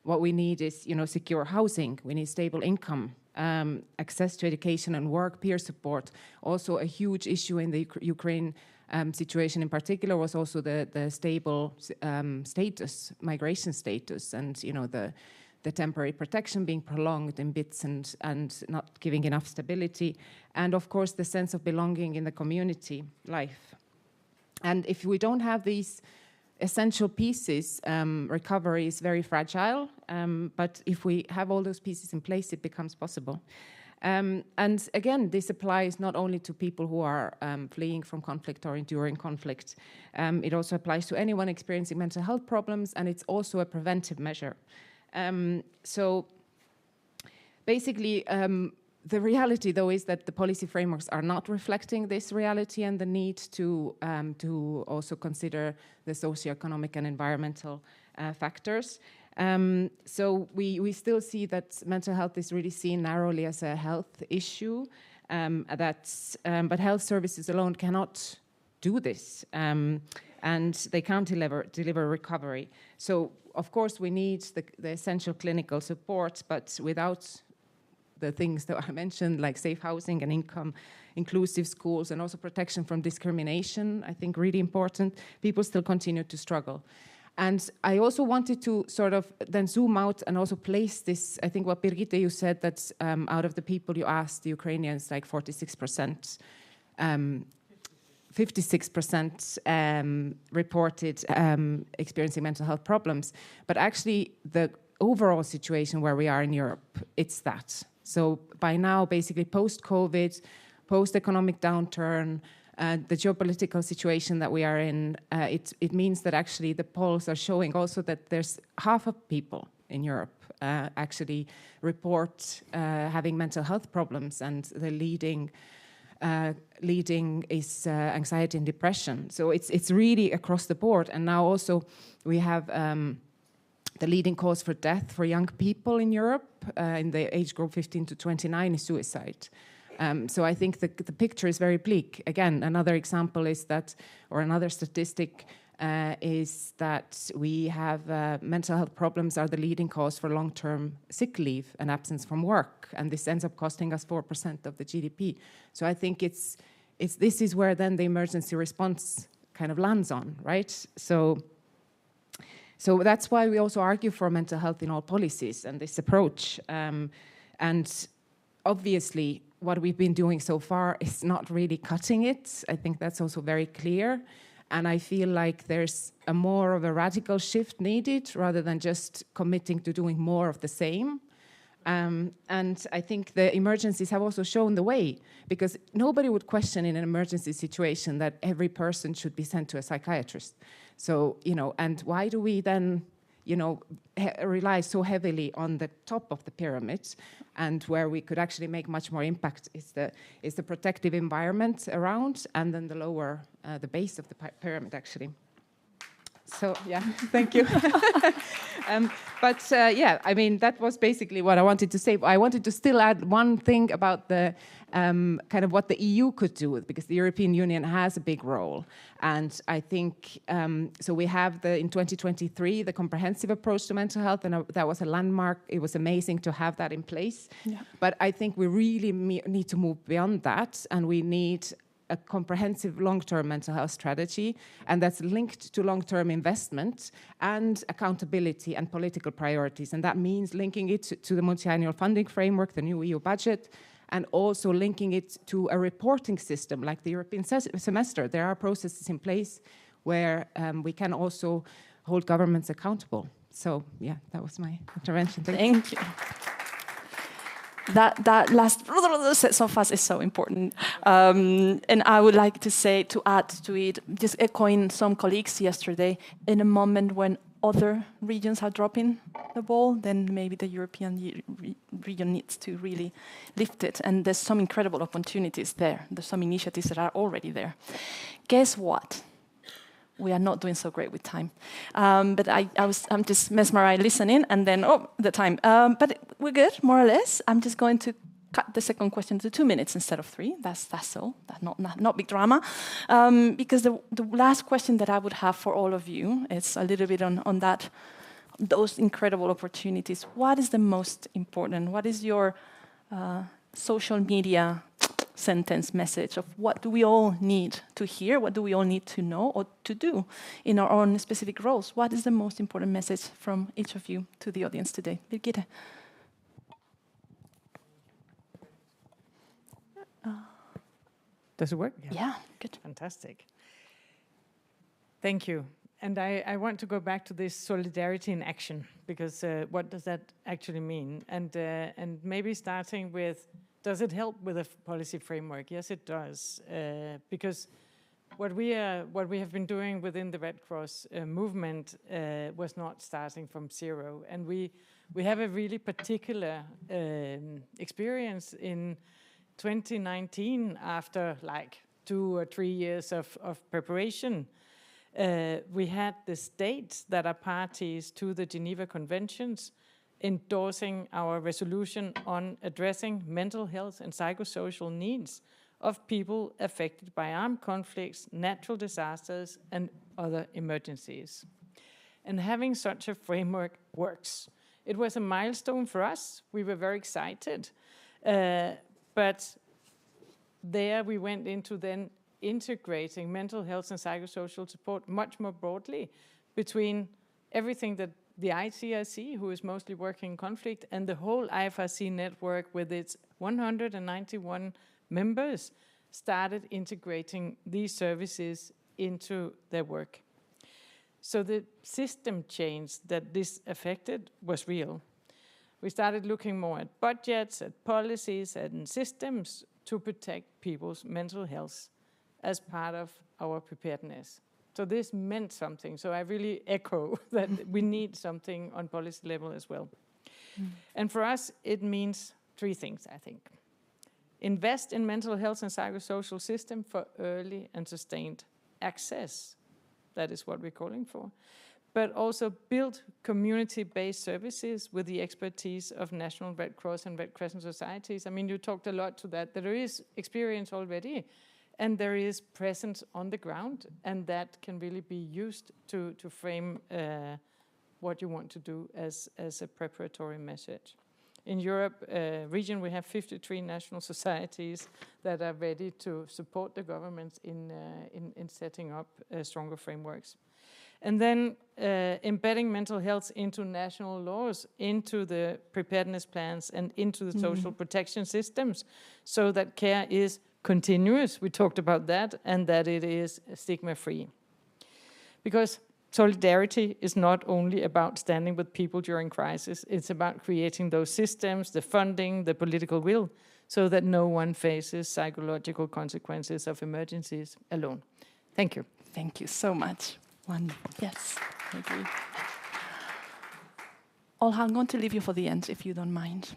what we need is, secure housing, we need stable income, access to education and work, peer support. Also a huge issue in the Ukraine situation in particular was also the stable status, migration status, and the temporary protection being prolonged in bits and not giving enough stability. And of course the sense of belonging in the community life. And if we don't have these essential pieces, recovery is very fragile. But if we have all those pieces in place, it becomes possible. And again, this applies not only to people who are fleeing from conflict or enduring conflict. It also applies to anyone experiencing mental health problems, and it's also a preventive measure. So basically, the reality, though, is that the policy frameworks are not reflecting this reality and the need to also consider the socioeconomic and environmental factors. So we still see that mental health is really seen narrowly as a health issue, but health services alone cannot do this, and they can't deliver recovery. So, of course, we need the essential clinical support, but without the things that I mentioned, like safe housing and income, inclusive schools, and also protection from discrimination, I think really important, people still continue to struggle. And I also wanted to sort of then zoom out and also place this, I think what Birgitte, you said, that out of the people you asked, the Ukrainians, like 56%, 56% reported experiencing mental health problems. But actually, the overall situation where we are in Europe, it's that. So by now, basically post-COVID, post-economic downturn, the geopolitical situation that we are in, it means that actually the polls are showing also that there's half of people in Europe actually report having mental health problems, and the leading is anxiety and depression. So it's really across the board. And now also we have the leading cause for death for young people in Europe in the age group 15 to 29 is suicide. So I think the picture is very bleak. Again, another example is that, or another statistic, is that we have mental health problems are the leading cause for long-term sick leave and absence from work, and this ends up costing us 4% of the GDP. So I think this is where then the emergency response kind of lands on, right? So that's why we also argue for mental health in all policies and this approach. And obviously, what we've been doing so far is not really cutting it. I think that's also very clear. And I feel like there's more of a radical shift needed rather than just committing to doing more of the same. And I think the emergencies have also shown the way, because nobody would question in an emergency situation that every person should be sent to a psychiatrist. So, and why do we then, rely so heavily on the top of the pyramid, and where we could actually make much more impact is the protective environment around, and then the lower, the base of the pyramid actually. So yeah, thank you. I mean, that was basically what I wanted to say. I wanted to still add one thing about the kind of what the EU could do, because the European Union has a big role. And I think, so we have in 2023, the comprehensive approach to mental health, and that was a landmark. It was amazing to have that in place. Yeah. But I think we really need to move beyond that, and we need a comprehensive long-term mental health strategy, and that's linked to long-term investment and accountability and political priorities. And that means linking it to the multi-annual funding framework, the new EU budget, and also linking it to a reporting system like the European semester. There are processes in place where we can also hold governments accountable. So yeah, that was my intervention. Thank you. That last so fast is so important. And I would like to add to it, just echoing some colleagues yesterday, in a moment when other regions are dropping the ball, then maybe the European region needs to really lift it. And there's some incredible opportunities there. There's some initiatives that are already there. Guess what? We are not doing so great with time. But I'm just mesmerized listening, and then, the time. But we're good, more or less. I'm just going to cut the second question to 2 minutes instead of 3. That's all. That's not big drama. Because the last question that I would have for all of you is a little bit on those incredible opportunities. What is the most important? What is your social media sentence message of what do we all need to hear, what do we all need to know or to do in our own specific roles? What is the most important message from each of you to the audience today? Birgitte. Does it work? Yeah, good. Fantastic. Thank you. And I want to go back to this solidarity in action, because what does that actually mean? And maybe starting with, does it help with a policy framework? Yes, it does, because what we have been doing within the Red Cross movement was not starting from zero, and we have a really particular experience in 2019 after like 2 or 3 years of preparation. We had the states that are parties to the Geneva Conventions endorsing our resolution on addressing mental health and psychosocial needs of people affected by armed conflicts, natural disasters, and other emergencies. And having such a framework works. It was a milestone for us. We were very excited. But there we went into then integrating mental health and psychosocial support much more broadly between everything that the IFRC, who is mostly working in conflict, and the whole IFRC network with its 191 members started integrating these services into their work. So the system change that this affected was real. We started looking more at budgets, at policies, and systems to protect people's mental health as part of our preparedness. So this meant something. So I really echo that we need something on policy level as well. And for us, it means 3 things, I think. Invest in mental health and psychosocial system for early and sustained access. That is what we're calling for. But also build community-based services with the expertise of National Red Cross and Red Crescent societies. I mean, you talked a lot to that. There is experience already and there is presence on the ground, and that can really be used to frame what you want to do as a preparatory message. In Europe region, we have 53 national societies that are ready to support the governments in setting up stronger frameworks. And then embedding mental health into national laws, into the preparedness plans, and into the social protection systems, so that care is continuous, we talked about that, and that it is stigma-free. Because solidarity is not only about standing with people during crisis, it's about creating those systems, the funding, the political will, so that no one faces psychological consequences of emergencies alone. Thank you. Thank you so much. Wonderful. Yes, I agree. Olha, I'm going to leave you for the end, if you don't mind.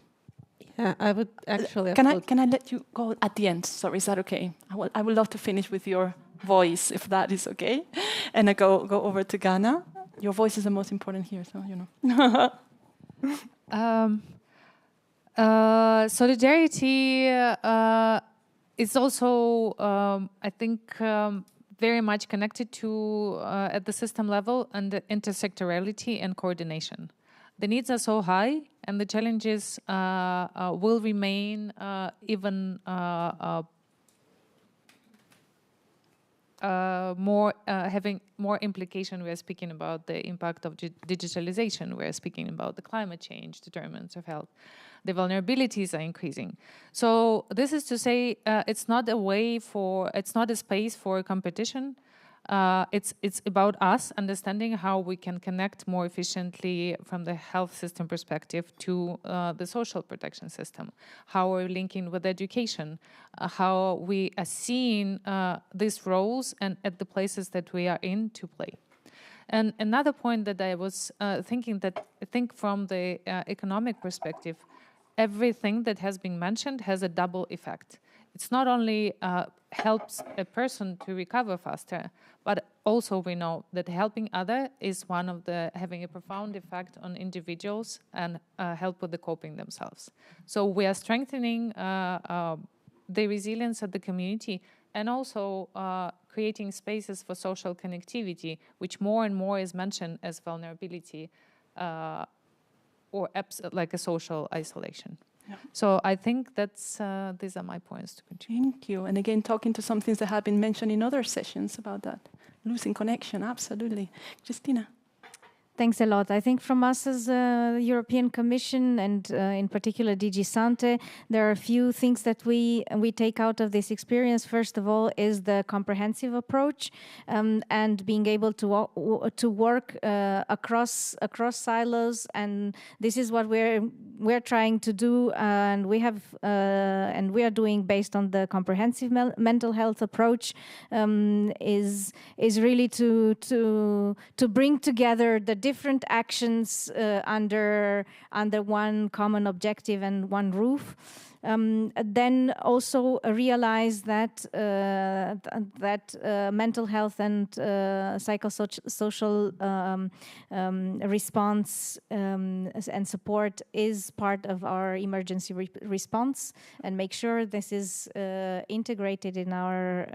Yeah, I would actually... Can I let you go at the end? Sorry, is that okay? I would love to finish with your voice, if that is okay. And I go over to Ghana. Your voice is the most important here, so you know. Solidarity is also, I think, very much connected to, at the system level, and the intersectorality and coordination. The needs are so high, and the challenges will remain even having more implication. We are speaking about the impact of digitalization. We are speaking about the climate change determinants of health. The vulnerabilities are increasing. So this is to say, it's not a space for competition. It's about us understanding how we can connect more efficiently from the health system perspective to the social protection system, how we're linking with education, how we are seeing these roles and at the places that we are in to play. And another point that I was thinking that I think from the economic perspective, everything that has been mentioned has a double effect. It's not only helps a person to recover faster, but also we know that helping other is one of the having a profound effect on individuals and help with the coping themselves. So we are strengthening the resilience of the community and also creating spaces for social connectivity, which more and more is mentioned as vulnerability or like a social isolation. Yeah. So I think that's these are my points to continue. Thank you. And again, talking to some things that have been mentioned in other sessions about that. Losing connection, absolutely. Christina. Thanks a lot. I think from us as a European Commission and in particular DG Sante, there are a few things that we take out of this experience. First of all is the comprehensive approach and being able to work across silos, and this is what we're trying to do, and we are doing based on the comprehensive mental health approach, is really to bring together the different actions under one common objective and one roof. Then also realize that mental health and psychosocial response and support is part of our emergency response, and make sure this is integrated in our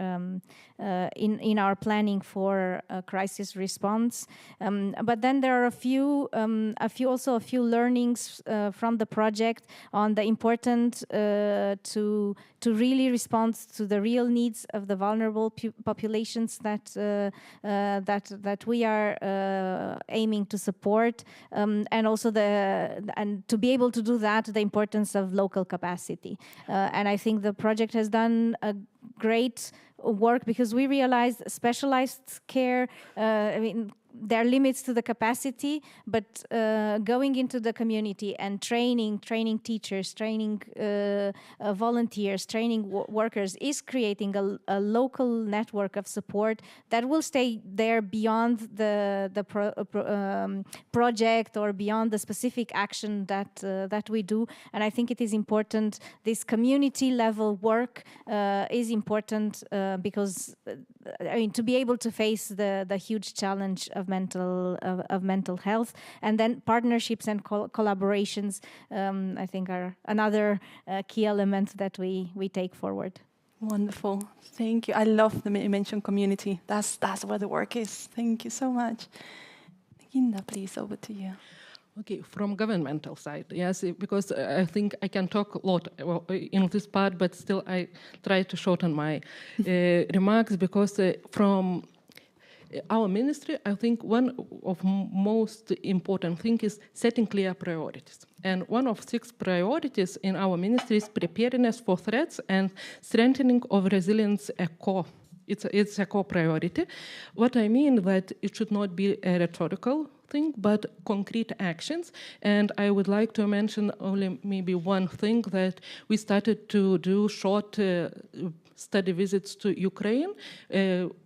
planning for crisis response. But then there are a few learnings from the project on the important to really respond to the real needs of the vulnerable populations that we are aiming to support, and also to be able to do that, the importance of local capacity. And I think the project has done a great work, because we realized specialized care, there are limits to the capacity, but going into the community and training teachers, training volunteers, training workers is creating a local network of support that will stay there beyond the project or beyond the specific action that we do. And I think it is important, this community level work is important because to be able to face the huge challenge of mental health, and then partnerships and collaborations, I think, are another key element that we take forward. Wonderful. Thank you. I love the you mentioned community. That's where the work is. Thank you so much. Ginda, please, over to you. Okay, from governmental side, yes, because I think I can talk a lot in this part, but still I try to shorten my remarks, because from our ministry, I think one of most important thing is setting clear priorities. And one of 6 priorities in our ministry is preparedness for threats and strengthening of resilience a core. It's a core priority. What I mean that it should not be a rhetorical thing, but concrete actions. And I would like to mention only maybe one thing, that we started to do short study visits to Ukraine,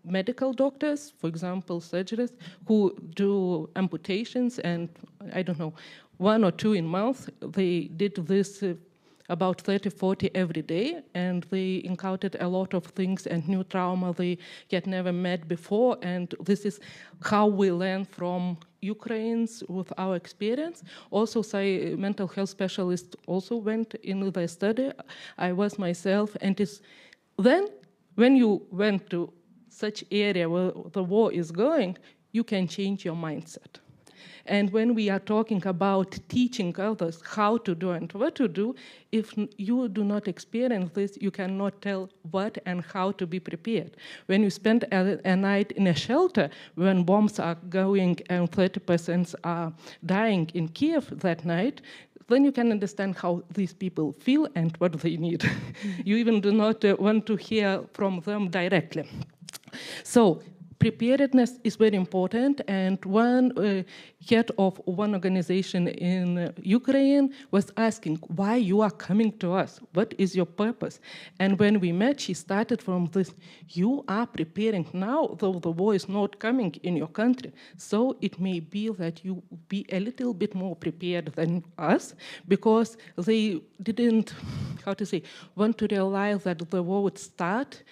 medical doctors, for example, surgeons, who do amputations, and I don't know, 1 or 2 in month. They did this about 30, 40 every day, and they encountered a lot of things and new trauma they had never met before, and this is how we learn from Ukrainians with our experience. Also, mental health specialists also went in the study. I was myself, and then when you went to such area where the war is going, you can change your mindset. And when we are talking about teaching others how to do and what to do, if you do not experience this, you cannot tell what and how to be prepared. When you spend a night in a shelter, when bombs are going and 30% are dying in Kiev that night, then you can understand how these people feel and what they need. You even do not want to hear from them directly. So preparedness is very important, and one head of one organization in Ukraine was asking, why you are coming to us? What is your purpose? And when we met, she started from this, you are preparing now, though the war is not coming in your country. So it may be that you be a little bit more prepared than us, because they didn't, want to realize that the war would start,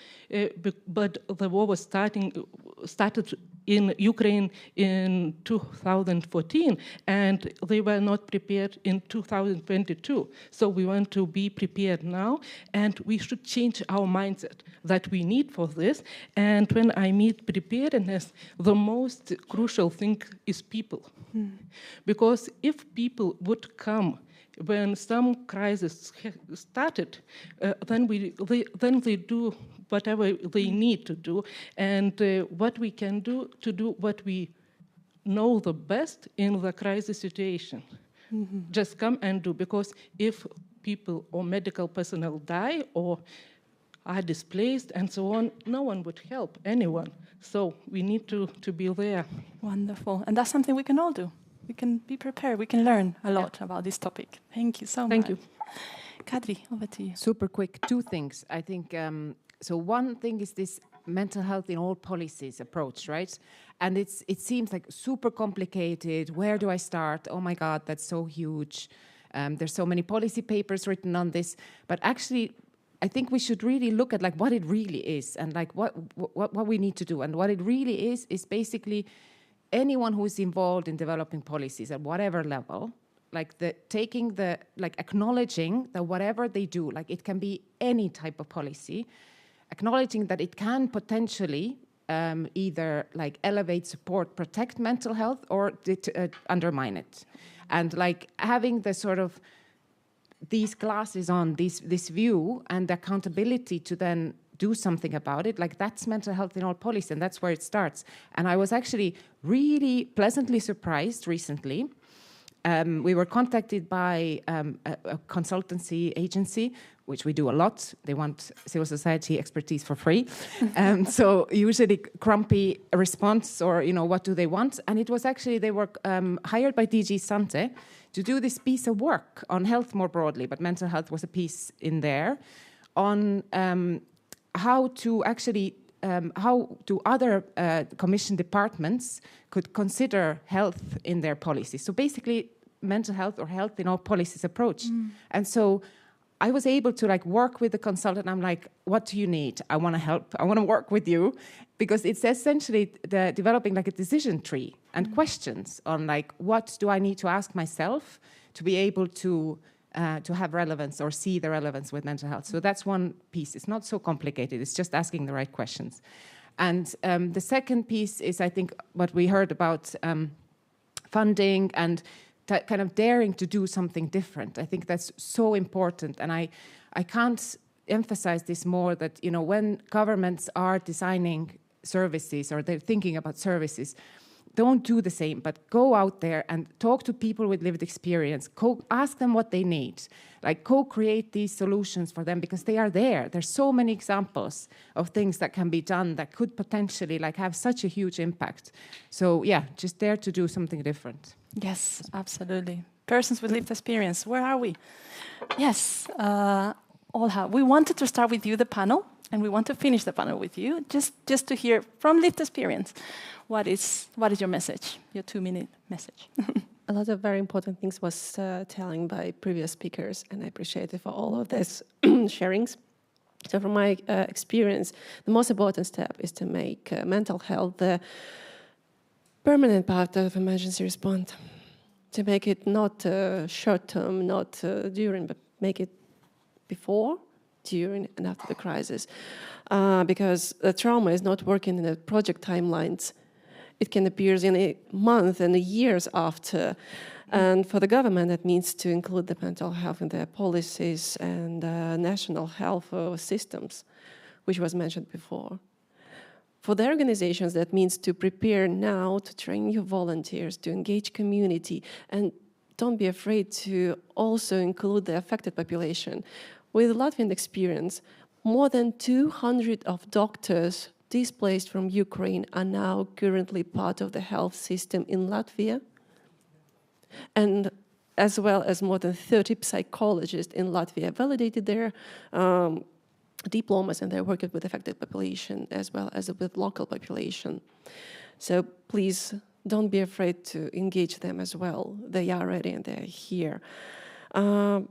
but the war was started in Ukraine in 2014, and they were not prepared in 2022. So we want to be prepared now, and we should change our mindset that we need for this. And when I meet preparedness, the most crucial thing is people. Because if people would come when some crisis started, then they do whatever they need to do, and what we can do to do what we know the best in the crisis situation. Just come and do, because if people or medical personnel die or are displaced and so on, no one would help anyone. So we need to be there. Wonderful. And that's something we can all do. We can be prepared. We can learn a lot about this topic. Thank you so much. Thank you. Kadri, over to you. Super quick, 2 things. I think, so one thing is this mental health in all policies approach, right? And it seems like super complicated. Where do I start? Oh my God, that's so huge. There's so many policy papers written on this. But actually, I think we should really look at like what it really is, and like what we need to do. And what it really is basically anyone who is involved in developing policies at whatever level, like acknowledging that whatever they do, like it can be any type of policy, acknowledging that it can potentially either like elevate, support, protect mental health, or undermine it. And like having the sort of these glasses on, this view and the accountability to then do something about it, like that's mental health in all policy, and that's where it starts. And I was actually really pleasantly surprised recently. We were contacted by a consultancy agency, which we do a lot. They want civil society expertise for free. So usually grumpy response, or, what do they want? And it was actually, they were hired by DG Sante to do this piece of work on health more broadly, but mental health was a piece in there, on how to actually, how do other commission departments could consider health in their policies. So basically, mental health or health in all policies approach. And so I was able to like work with the consultant. I'm like, what do you need? I want to help. I want to work with you, because it's essentially developing like a decision tree and questions on like, what do I need to ask myself to be able to to have relevance or see the relevance with mental health. So that's one piece. It's not so complicated. It's just asking the right questions. And the second piece is, I think, what we heard about funding and kind of daring to do something different. I think that's so important. And I can't emphasize this more, that, you know, when governments are designing services or they're thinking about services, don't do the same, but go out there and talk to people with lived experience. Ask them what they need. Like, co-create these solutions for them, because they are there. There's so many examples of things that can be done that could potentially like have such a huge impact. So yeah, just dare to do something different. Yes, absolutely. Persons with lived experience, where are we? Yes, Olha, we wanted to start with you, the panel, and we want to finish the panel with you, just to hear from lived experience. What is your message, your 2-minute message? A lot of very important things was telling by previous speakers, and I appreciate it for all of this sharings. So from my experience, the most important step is to make mental health the permanent part of emergency response. To make it not short-term, not during, but make it before, during, and after the crisis. Because the trauma is not working in the project timelines. It can appear in a month and years after. And for the government, that means to include the mental health in their policies and national health systems, which was mentioned before. For the organizations, that means to prepare now, to train your volunteers, to engage community, and don't be afraid to also include the affected population. With Latvian experience, more than 200 of doctors displaced from Ukraine are now currently part of the health system in Latvia, and as well as more than 30 psychologists in Latvia validated their diplomas, and they're working with affected population as well as with local population. So please don't be afraid to engage them as well. They are ready and they're here. So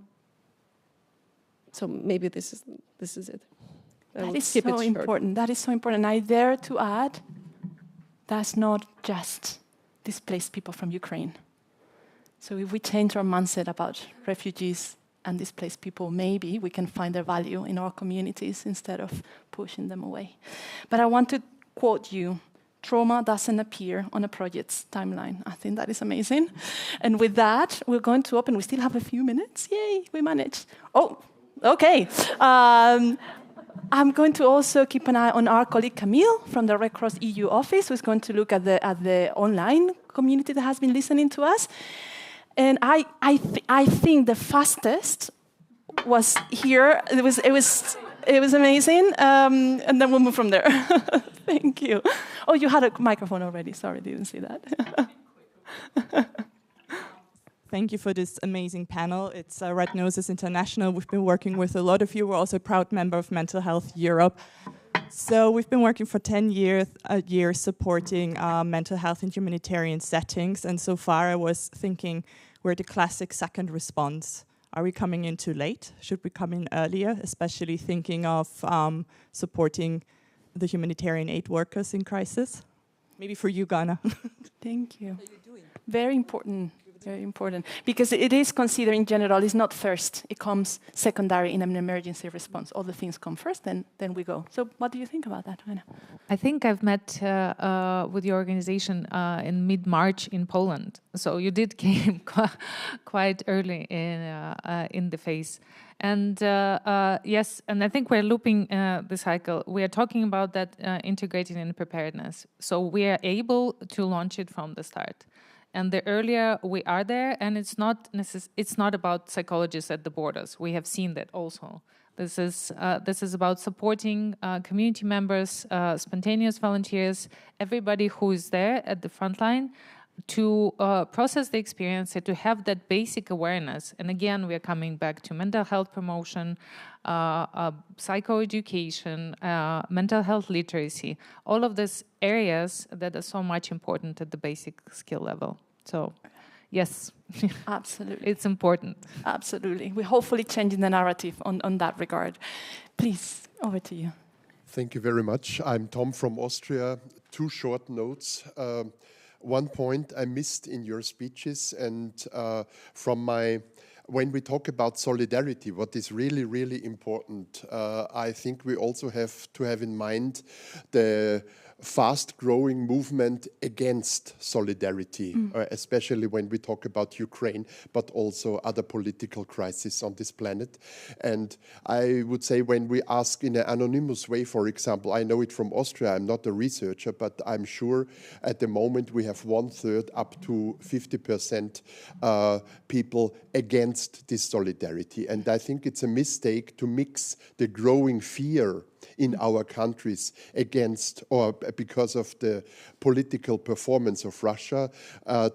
maybe this is it. That is so important. That is so important. I dare to add, that's not just displaced people from Ukraine. So if we change our mindset about refugees and displaced people, maybe we can find their value in our communities instead of pushing them away. But I want to quote you. Trauma doesn't appear on a project's timeline. I think that is amazing. And with that, we're going to open. We still have a few minutes. Yay, we managed. Oh, okay. I'm going to also keep an eye on our colleague Camille from the Red Cross EU office, who's going to look at the online community that has been listening to us. And I think the fastest was here. It was amazing. And then we'll move from there. Thank you. Oh, you had a microphone already. Sorry, didn't see that. Thank you for this amazing panel. It's Red Noses International. We've been working with a lot of you. We're also a proud member of Mental Health Europe. So we've been working for 10 years supporting mental health in humanitarian settings. And so far I was thinking we're the classic second response. Are we coming in too late? Should we come in earlier? Especially thinking of supporting the humanitarian aid workers in crisis. Maybe for you, Ghana. Thank you. Very important. Very important, because it is considered in general, it's not first, it comes secondary in an emergency response. All the things come first, then we go. So what do you think about that, Anna? I think I've met with your organization in mid-March in Poland. So you did came quite early in the phase. And yes, and I think we're looping the cycle. We are talking about that integrating in preparedness. So we are able to launch it from the start. And the earlier we are there, and it's not about psychologists at the borders. We have seen that also. This is about supporting community members, spontaneous volunteers, everybody who is there at the front line to process the experience and to have that basic awareness. And again, we are coming back to mental health promotion, psychoeducation, mental health literacy, all of these areas that are so much important at the basic skill level. So, yes. Absolutely. It's important. Absolutely. We're hopefully changing the narrative on that regard. Please, over to you. Thank you very much. I'm Tom from Austria. 2 short notes. One point I missed in your speeches, and from my when we talk about solidarity, what is really, really important, I think we also have to have in mind the fast-growing movement against solidarity, especially when we talk about Ukraine, but also other political crises on this planet. And I would say when we ask in an anonymous way, for example, I know it from Austria, I'm not a researcher, but I'm sure at the moment we have 1/3 up to 50% people against this solidarity. And I think it's a mistake to mix the growing fear in our countries against or because of the political performance of Russia,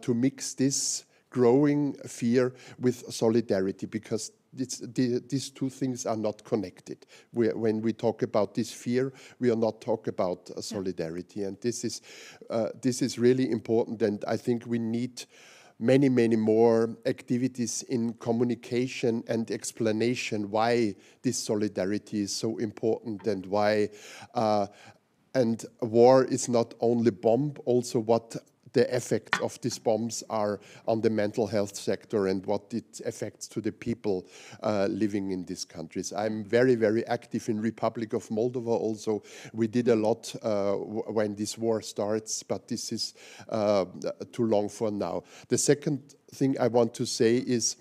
to mix this growing fear with solidarity, because these two things are not connected. When we talk about this fear, we are not talking about solidarity, and this is really important. And I think we need many, many more activities in communication and explanation why this solidarity is so important and why. And war is not only bomb, also what the effects of these bombs are on the mental health sector and what it affects to the people living in these countries. I'm very, very active in Republic of Moldova also. We did a lot when this war starts, but this is too long for now. The second thing I want to say is,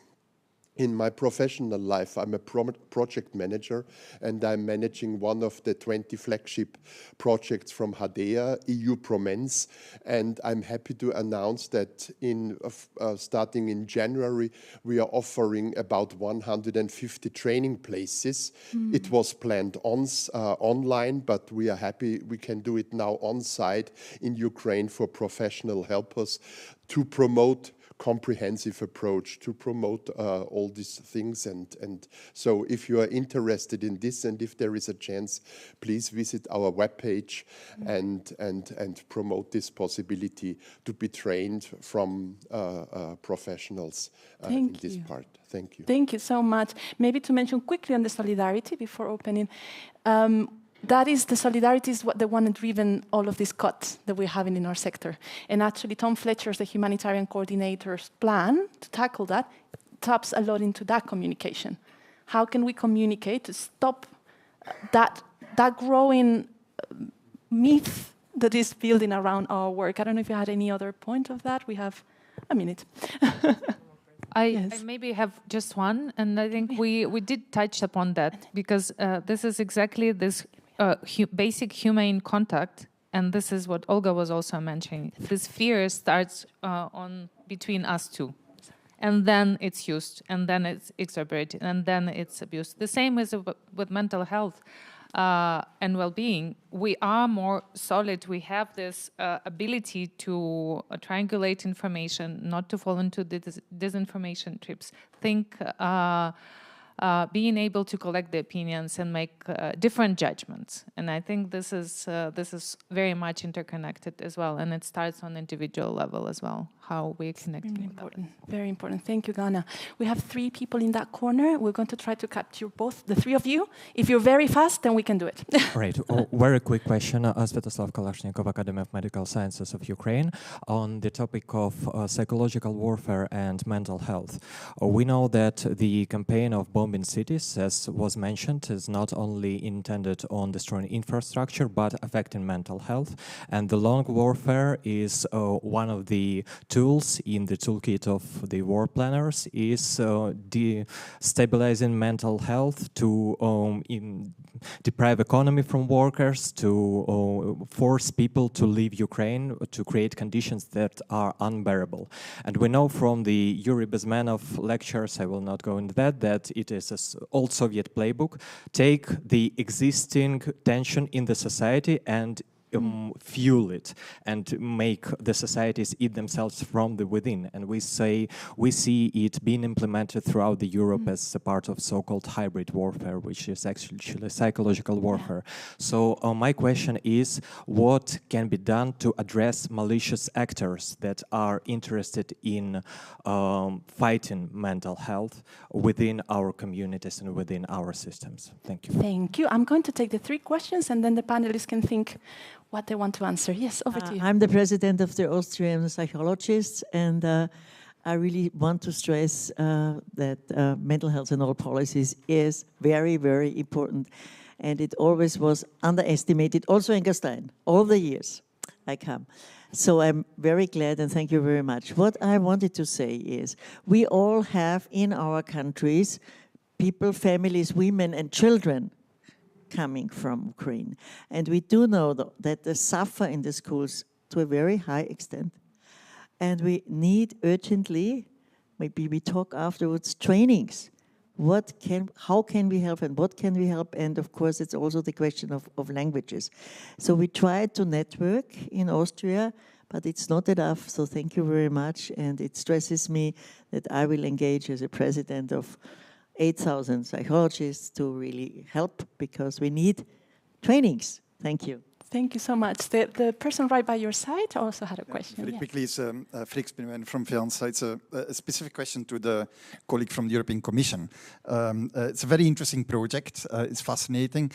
in my professional life, I'm a project manager, and I'm managing one of the 20 flagship projects from HADEA, EU Promens, and I'm happy to announce that starting in January, we are offering about 150 training places. It was planned online, but we are happy we can do it now on-site in Ukraine for professional helpers to promote comprehensive approach, to promote all these things. And so if you are interested in this, and if there is a chance, please visit our webpage and promote this possibility to be trained from professionals in this part. Thank you. Thank you so much. Maybe to mention quickly on the solidarity before opening, that is, the solidarity is the one that driven all of these cuts that we're having in our sector. And actually, Tom Fletcher's, the humanitarian coordinator's plan to tackle that, taps a lot into that communication. How can we communicate to stop that growing myth that is building around our work? I don't know if you had any other point of that. We have a minute. I maybe have just one, and I think we did touch upon that, because this is exactly this basic humane contact, and this is what Olga was also mentioning. This fear starts between us two, and then it's used, and then it's exacerbated, and then it's abused. The same is with mental health and well-being. We are more solid. We have this ability to triangulate information, not to fall into disinformation trips. Being able to collect the opinions and make different judgments. And I think this is very much interconnected as well. And it starts on individual level as well, how we're connecting. Very important. Very important. Thank you, Ghana. We have 3 people in that corner. We're going to try to capture both, the 3 of you. If you're very fast, then we can do it. Right. Very quick question. Svetoslav Kalashnikov, Academy of Medical Sciences of Ukraine, on the topic of psychological warfare and mental health. We know that the campaign of bombing cities, as was mentioned, is not only intended on destroying infrastructure, but affecting mental health. And the long warfare is one of the tools in the toolkit of the war planners, is destabilizing mental health, to deprive economy from workers, to force people to leave Ukraine, to create conditions that are unbearable. And we know from the Yuri Bezmenov lectures, I will not go into that it is an old Soviet playbook. Take the existing tension in the society and fuel it, and make the societies eat themselves from the within. And we see it being implemented throughout the Europe as a part of so-called hybrid warfare, which is actually psychological warfare. So my question is, what can be done to address malicious actors that are interested in fighting mental health within our communities and within our systems? Thank you. Thank you. I'm going to take the 3 questions, and then the panelists can think what they want to answer. Yes, over to you. I'm the president of the Austrian Psychologists, and I really want to stress that mental health in all policies is very, very important. And it always was underestimated, also in Gastein, all the years I come. So I'm very glad and thank you very much. What I wanted to say is we all have in our countries people, families, women and children coming from Ukraine. And we do know that they suffer in the schools to a very high extent. And we need urgently, maybe we talk afterwards, trainings. How can we help and what can we help? And of course, it's also the question of languages. So we tried to network in Austria, but it's not enough. So thank you very much. And it stresses me that I will engage as a president of 8,000 psychologists to really help because we need trainings. Thank you. Thank you so much. The person right by your side also had a question. Very quickly, it's Felix Pinouin from Fianza. It's a specific question to the colleague from the European Commission. It's a very interesting project. It's fascinating.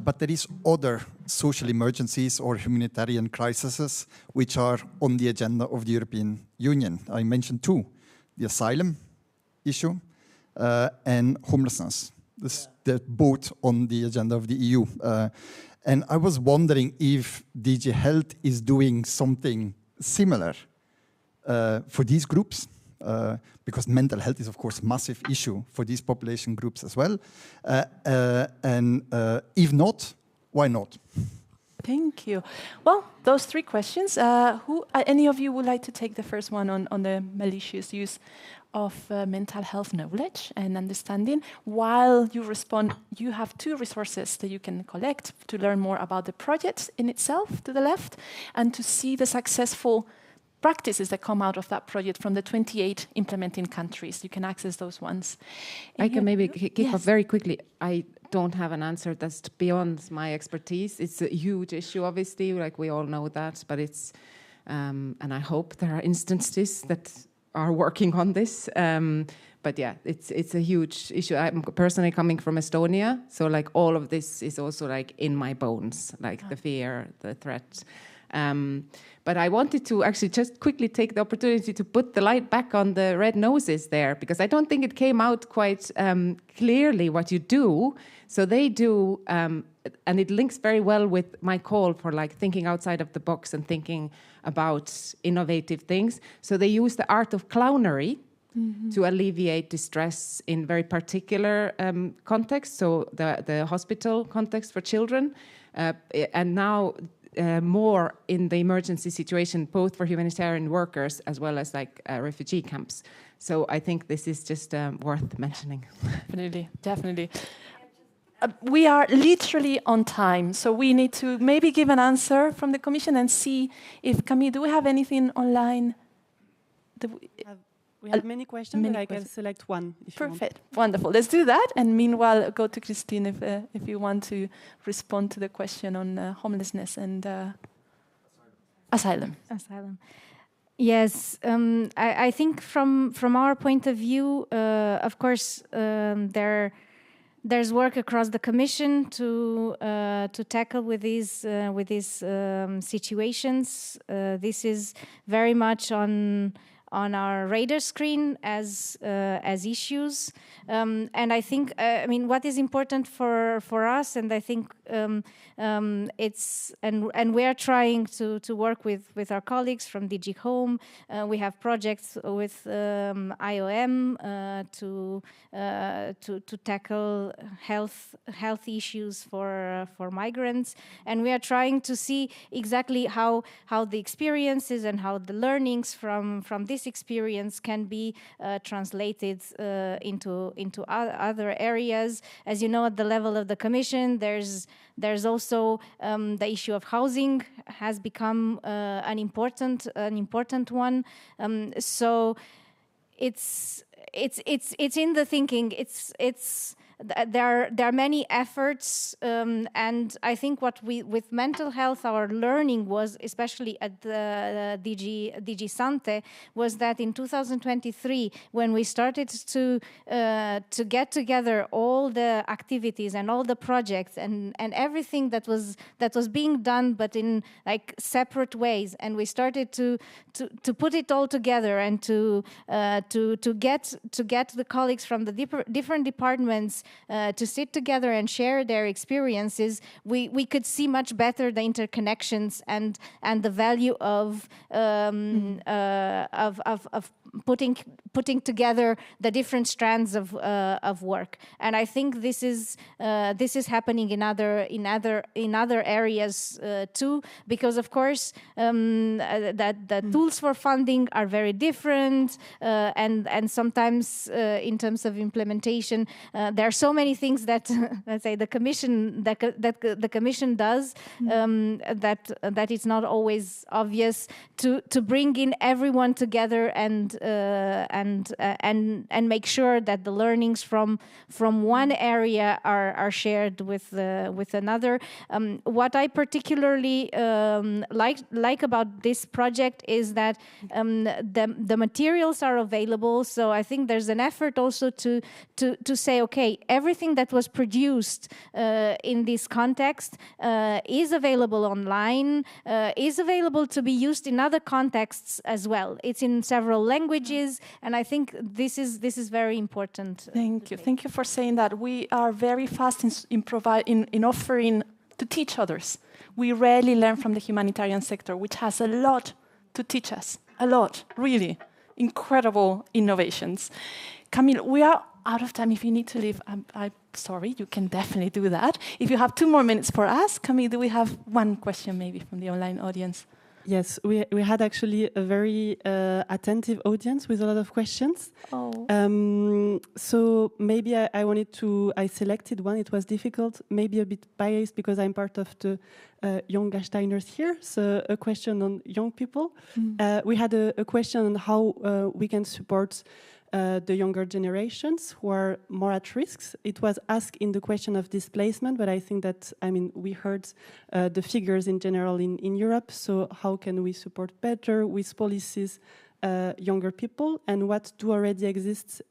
But there is other social emergencies or humanitarian crises which are on the agenda of the European Union. I mentioned two, the asylum issue and homelessness. They're both on the agenda of the EU. And I was wondering if DG Health is doing something similar for these groups, because mental health is, of course, a massive issue for these population groups as well. And if not, why not? Thank you. Well, those three questions. Any of you would like to take the first one on the malicious use of mental health knowledge and understanding? While you respond, you have two resources that you can collect to learn more about the project in itself, to the left, and to see the successful practices that come out of that project from the 28 implementing countries. You can access those ones. I can maybe kick off very quickly. I don't have an answer that's beyond my expertise. It's a huge issue, obviously, like we all know that, but it's, and I hope there are instances that are working on this. But yeah, it's a huge issue. I'm personally coming from Estonia, so like all of this is also like in my bones, like the fear, the threat. But I wanted to actually just quickly take the opportunity to put the light back on the red noses there, because I don't think it came out quite clearly what you do. So they do, and it links very well with my call for like thinking outside of the box and thinking about innovative things. So they use the art of clownery to alleviate distress in very particular contexts, so the hospital context for children, and now more in the emergency situation, both for humanitarian workers as well as like refugee camps. So I think this is just worth mentioning. Definitely, definitely. We are literally on time, so we need to maybe give an answer from the Commission and see if, Camille, do we have anything online? We have many questions, but I can select one. If Perfect, wonderful. Let's do that, and meanwhile, go to Christine if you want to respond to the question on homelessness and asylum. Asylum. Yes, I think from our point of view, of course, there's work across the Commission to tackle with these situations. This is very much on our radar screen as issues, and I think I mean what is important for us, and I think it's and we are trying to work with our colleagues from DG Home. We have projects with IOM to tackle health issues for migrants, and we are trying to see exactly how the experiences and how the learnings from this experience can be translated into other areas. As you know, at the level of the Commission, there's also the issue of housing has become an important one. So it's in the thinking. It's there are many efforts, and I think what we with mental health, our learning was, especially at the DG Sante, was that in 2023, when we started to get together all the activities and all the projects and everything that was being done, but in like separate ways, and we started to put it all together and to get the colleagues from the different departments to sit together and share their experiences, we could see much better the interconnections and the value of putting together the different strands of work. And I think this is happening in other areas too, because of course that the tools for funding are very different, and sometimes in terms of implementation there are so many things that let's say the commission does that it's not always obvious to bring in everyone together and make sure that the learnings from one area are shared with another. What I particularly like about this project is that the materials are available. So I think there's an effort also to say, okay, everything that was produced in this context is available online, is available to be used in other contexts as well. It's in several languages, and I think this is very important. Thank you for saying that. We are very fast in offering to teach others. We rarely learn from the humanitarian sector, which has a lot to teach us. A lot, really. Incredible innovations. Camille, we are out of time. If you need to leave, I'm sorry, you can definitely do that. If you have 2 more minutes for us, Camille, do we have one question maybe from the online audience? Yes, we had actually a very attentive audience with a lot of questions. Oh. So maybe I selected one. It was difficult, maybe a bit biased because I'm part of the young Gasteiner here. So a question on young people. We had a question on how we can support the younger generations who are more at risk. It was asked in the question of displacement, but I think that, we heard the figures in general in Europe, so how can we support better with policies younger people, and what do already exist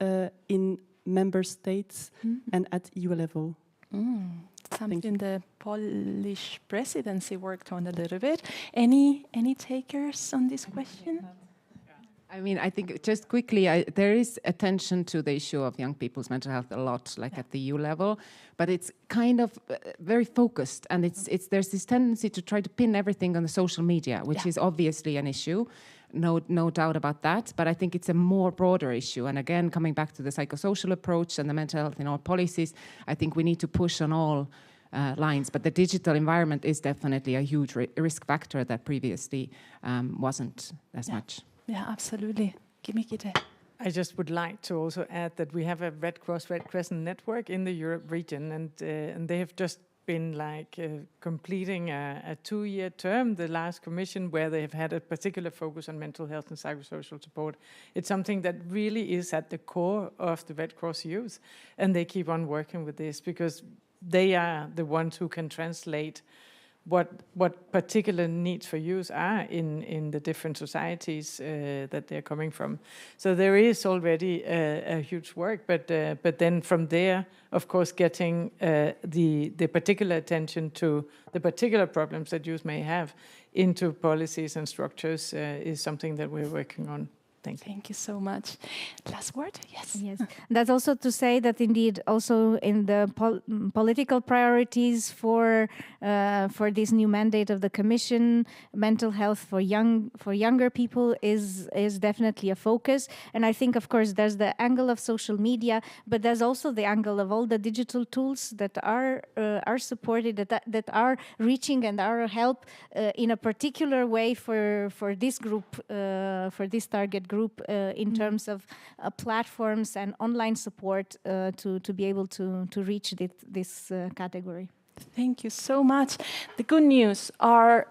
in member states and at EU level? Something the Polish presidency worked on a little bit. Any takers on this question? I think just quickly, there is attention to the issue of young people's mental health a lot, like at the EU level, but it's kind of very focused, and there's this tendency to try to pin everything on the social media, which is obviously an issue, no doubt about that, but I think it's a more broader issue. And again, coming back to the psychosocial approach and the mental health in all policies, I think we need to push on all lines, but the digital environment is definitely a huge risk factor that previously wasn't as much. Yeah, absolutely. Gitte. I just would like to also add that we have a Red Cross, Red Crescent network in the Europe region, and they have just been completing a 2-year term, the last commission, where they have had a particular focus on mental health and psychosocial support. It's something that really is at the core of the Red Cross youth, and they keep on working with this because they are the ones who can translate what particular needs for youth are in the different societies that they're coming from. So there is already a huge work, but then from there, of course, getting the particular attention to the particular problems that youth may have into policies and structures is something that we're working on. Thank you so much. Last word? Yes. Yes. That's also to say that indeed also in the political priorities for this new mandate of the Commission, mental health for younger people is definitely a focus. And I think, of course, there's the angle of social media, but there's also the angle of all the digital tools that are supported, that are reaching and are help in a particular way for this group, for this target group in terms of platforms and online support to be able to reach this category. Thank you so much. The good news are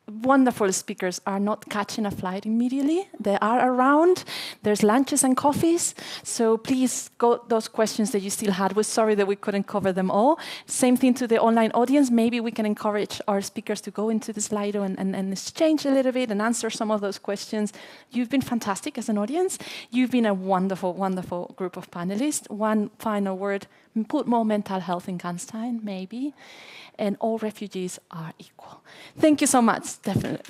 wonderful speakers are not catching a flight immediately. They are around. There's lunches and coffees. So please go those questions that you still had. We're sorry that we couldn't cover them all. Same thing to the online audience. Maybe we can encourage our speakers to go into the Slido and exchange a little bit and answer some of those questions. You've been fantastic as an audience. You've been a wonderful, wonderful group of panelists. One final word, put more mental health in Canstein, maybe. And all refugees are equal. Thank you so much, definitely.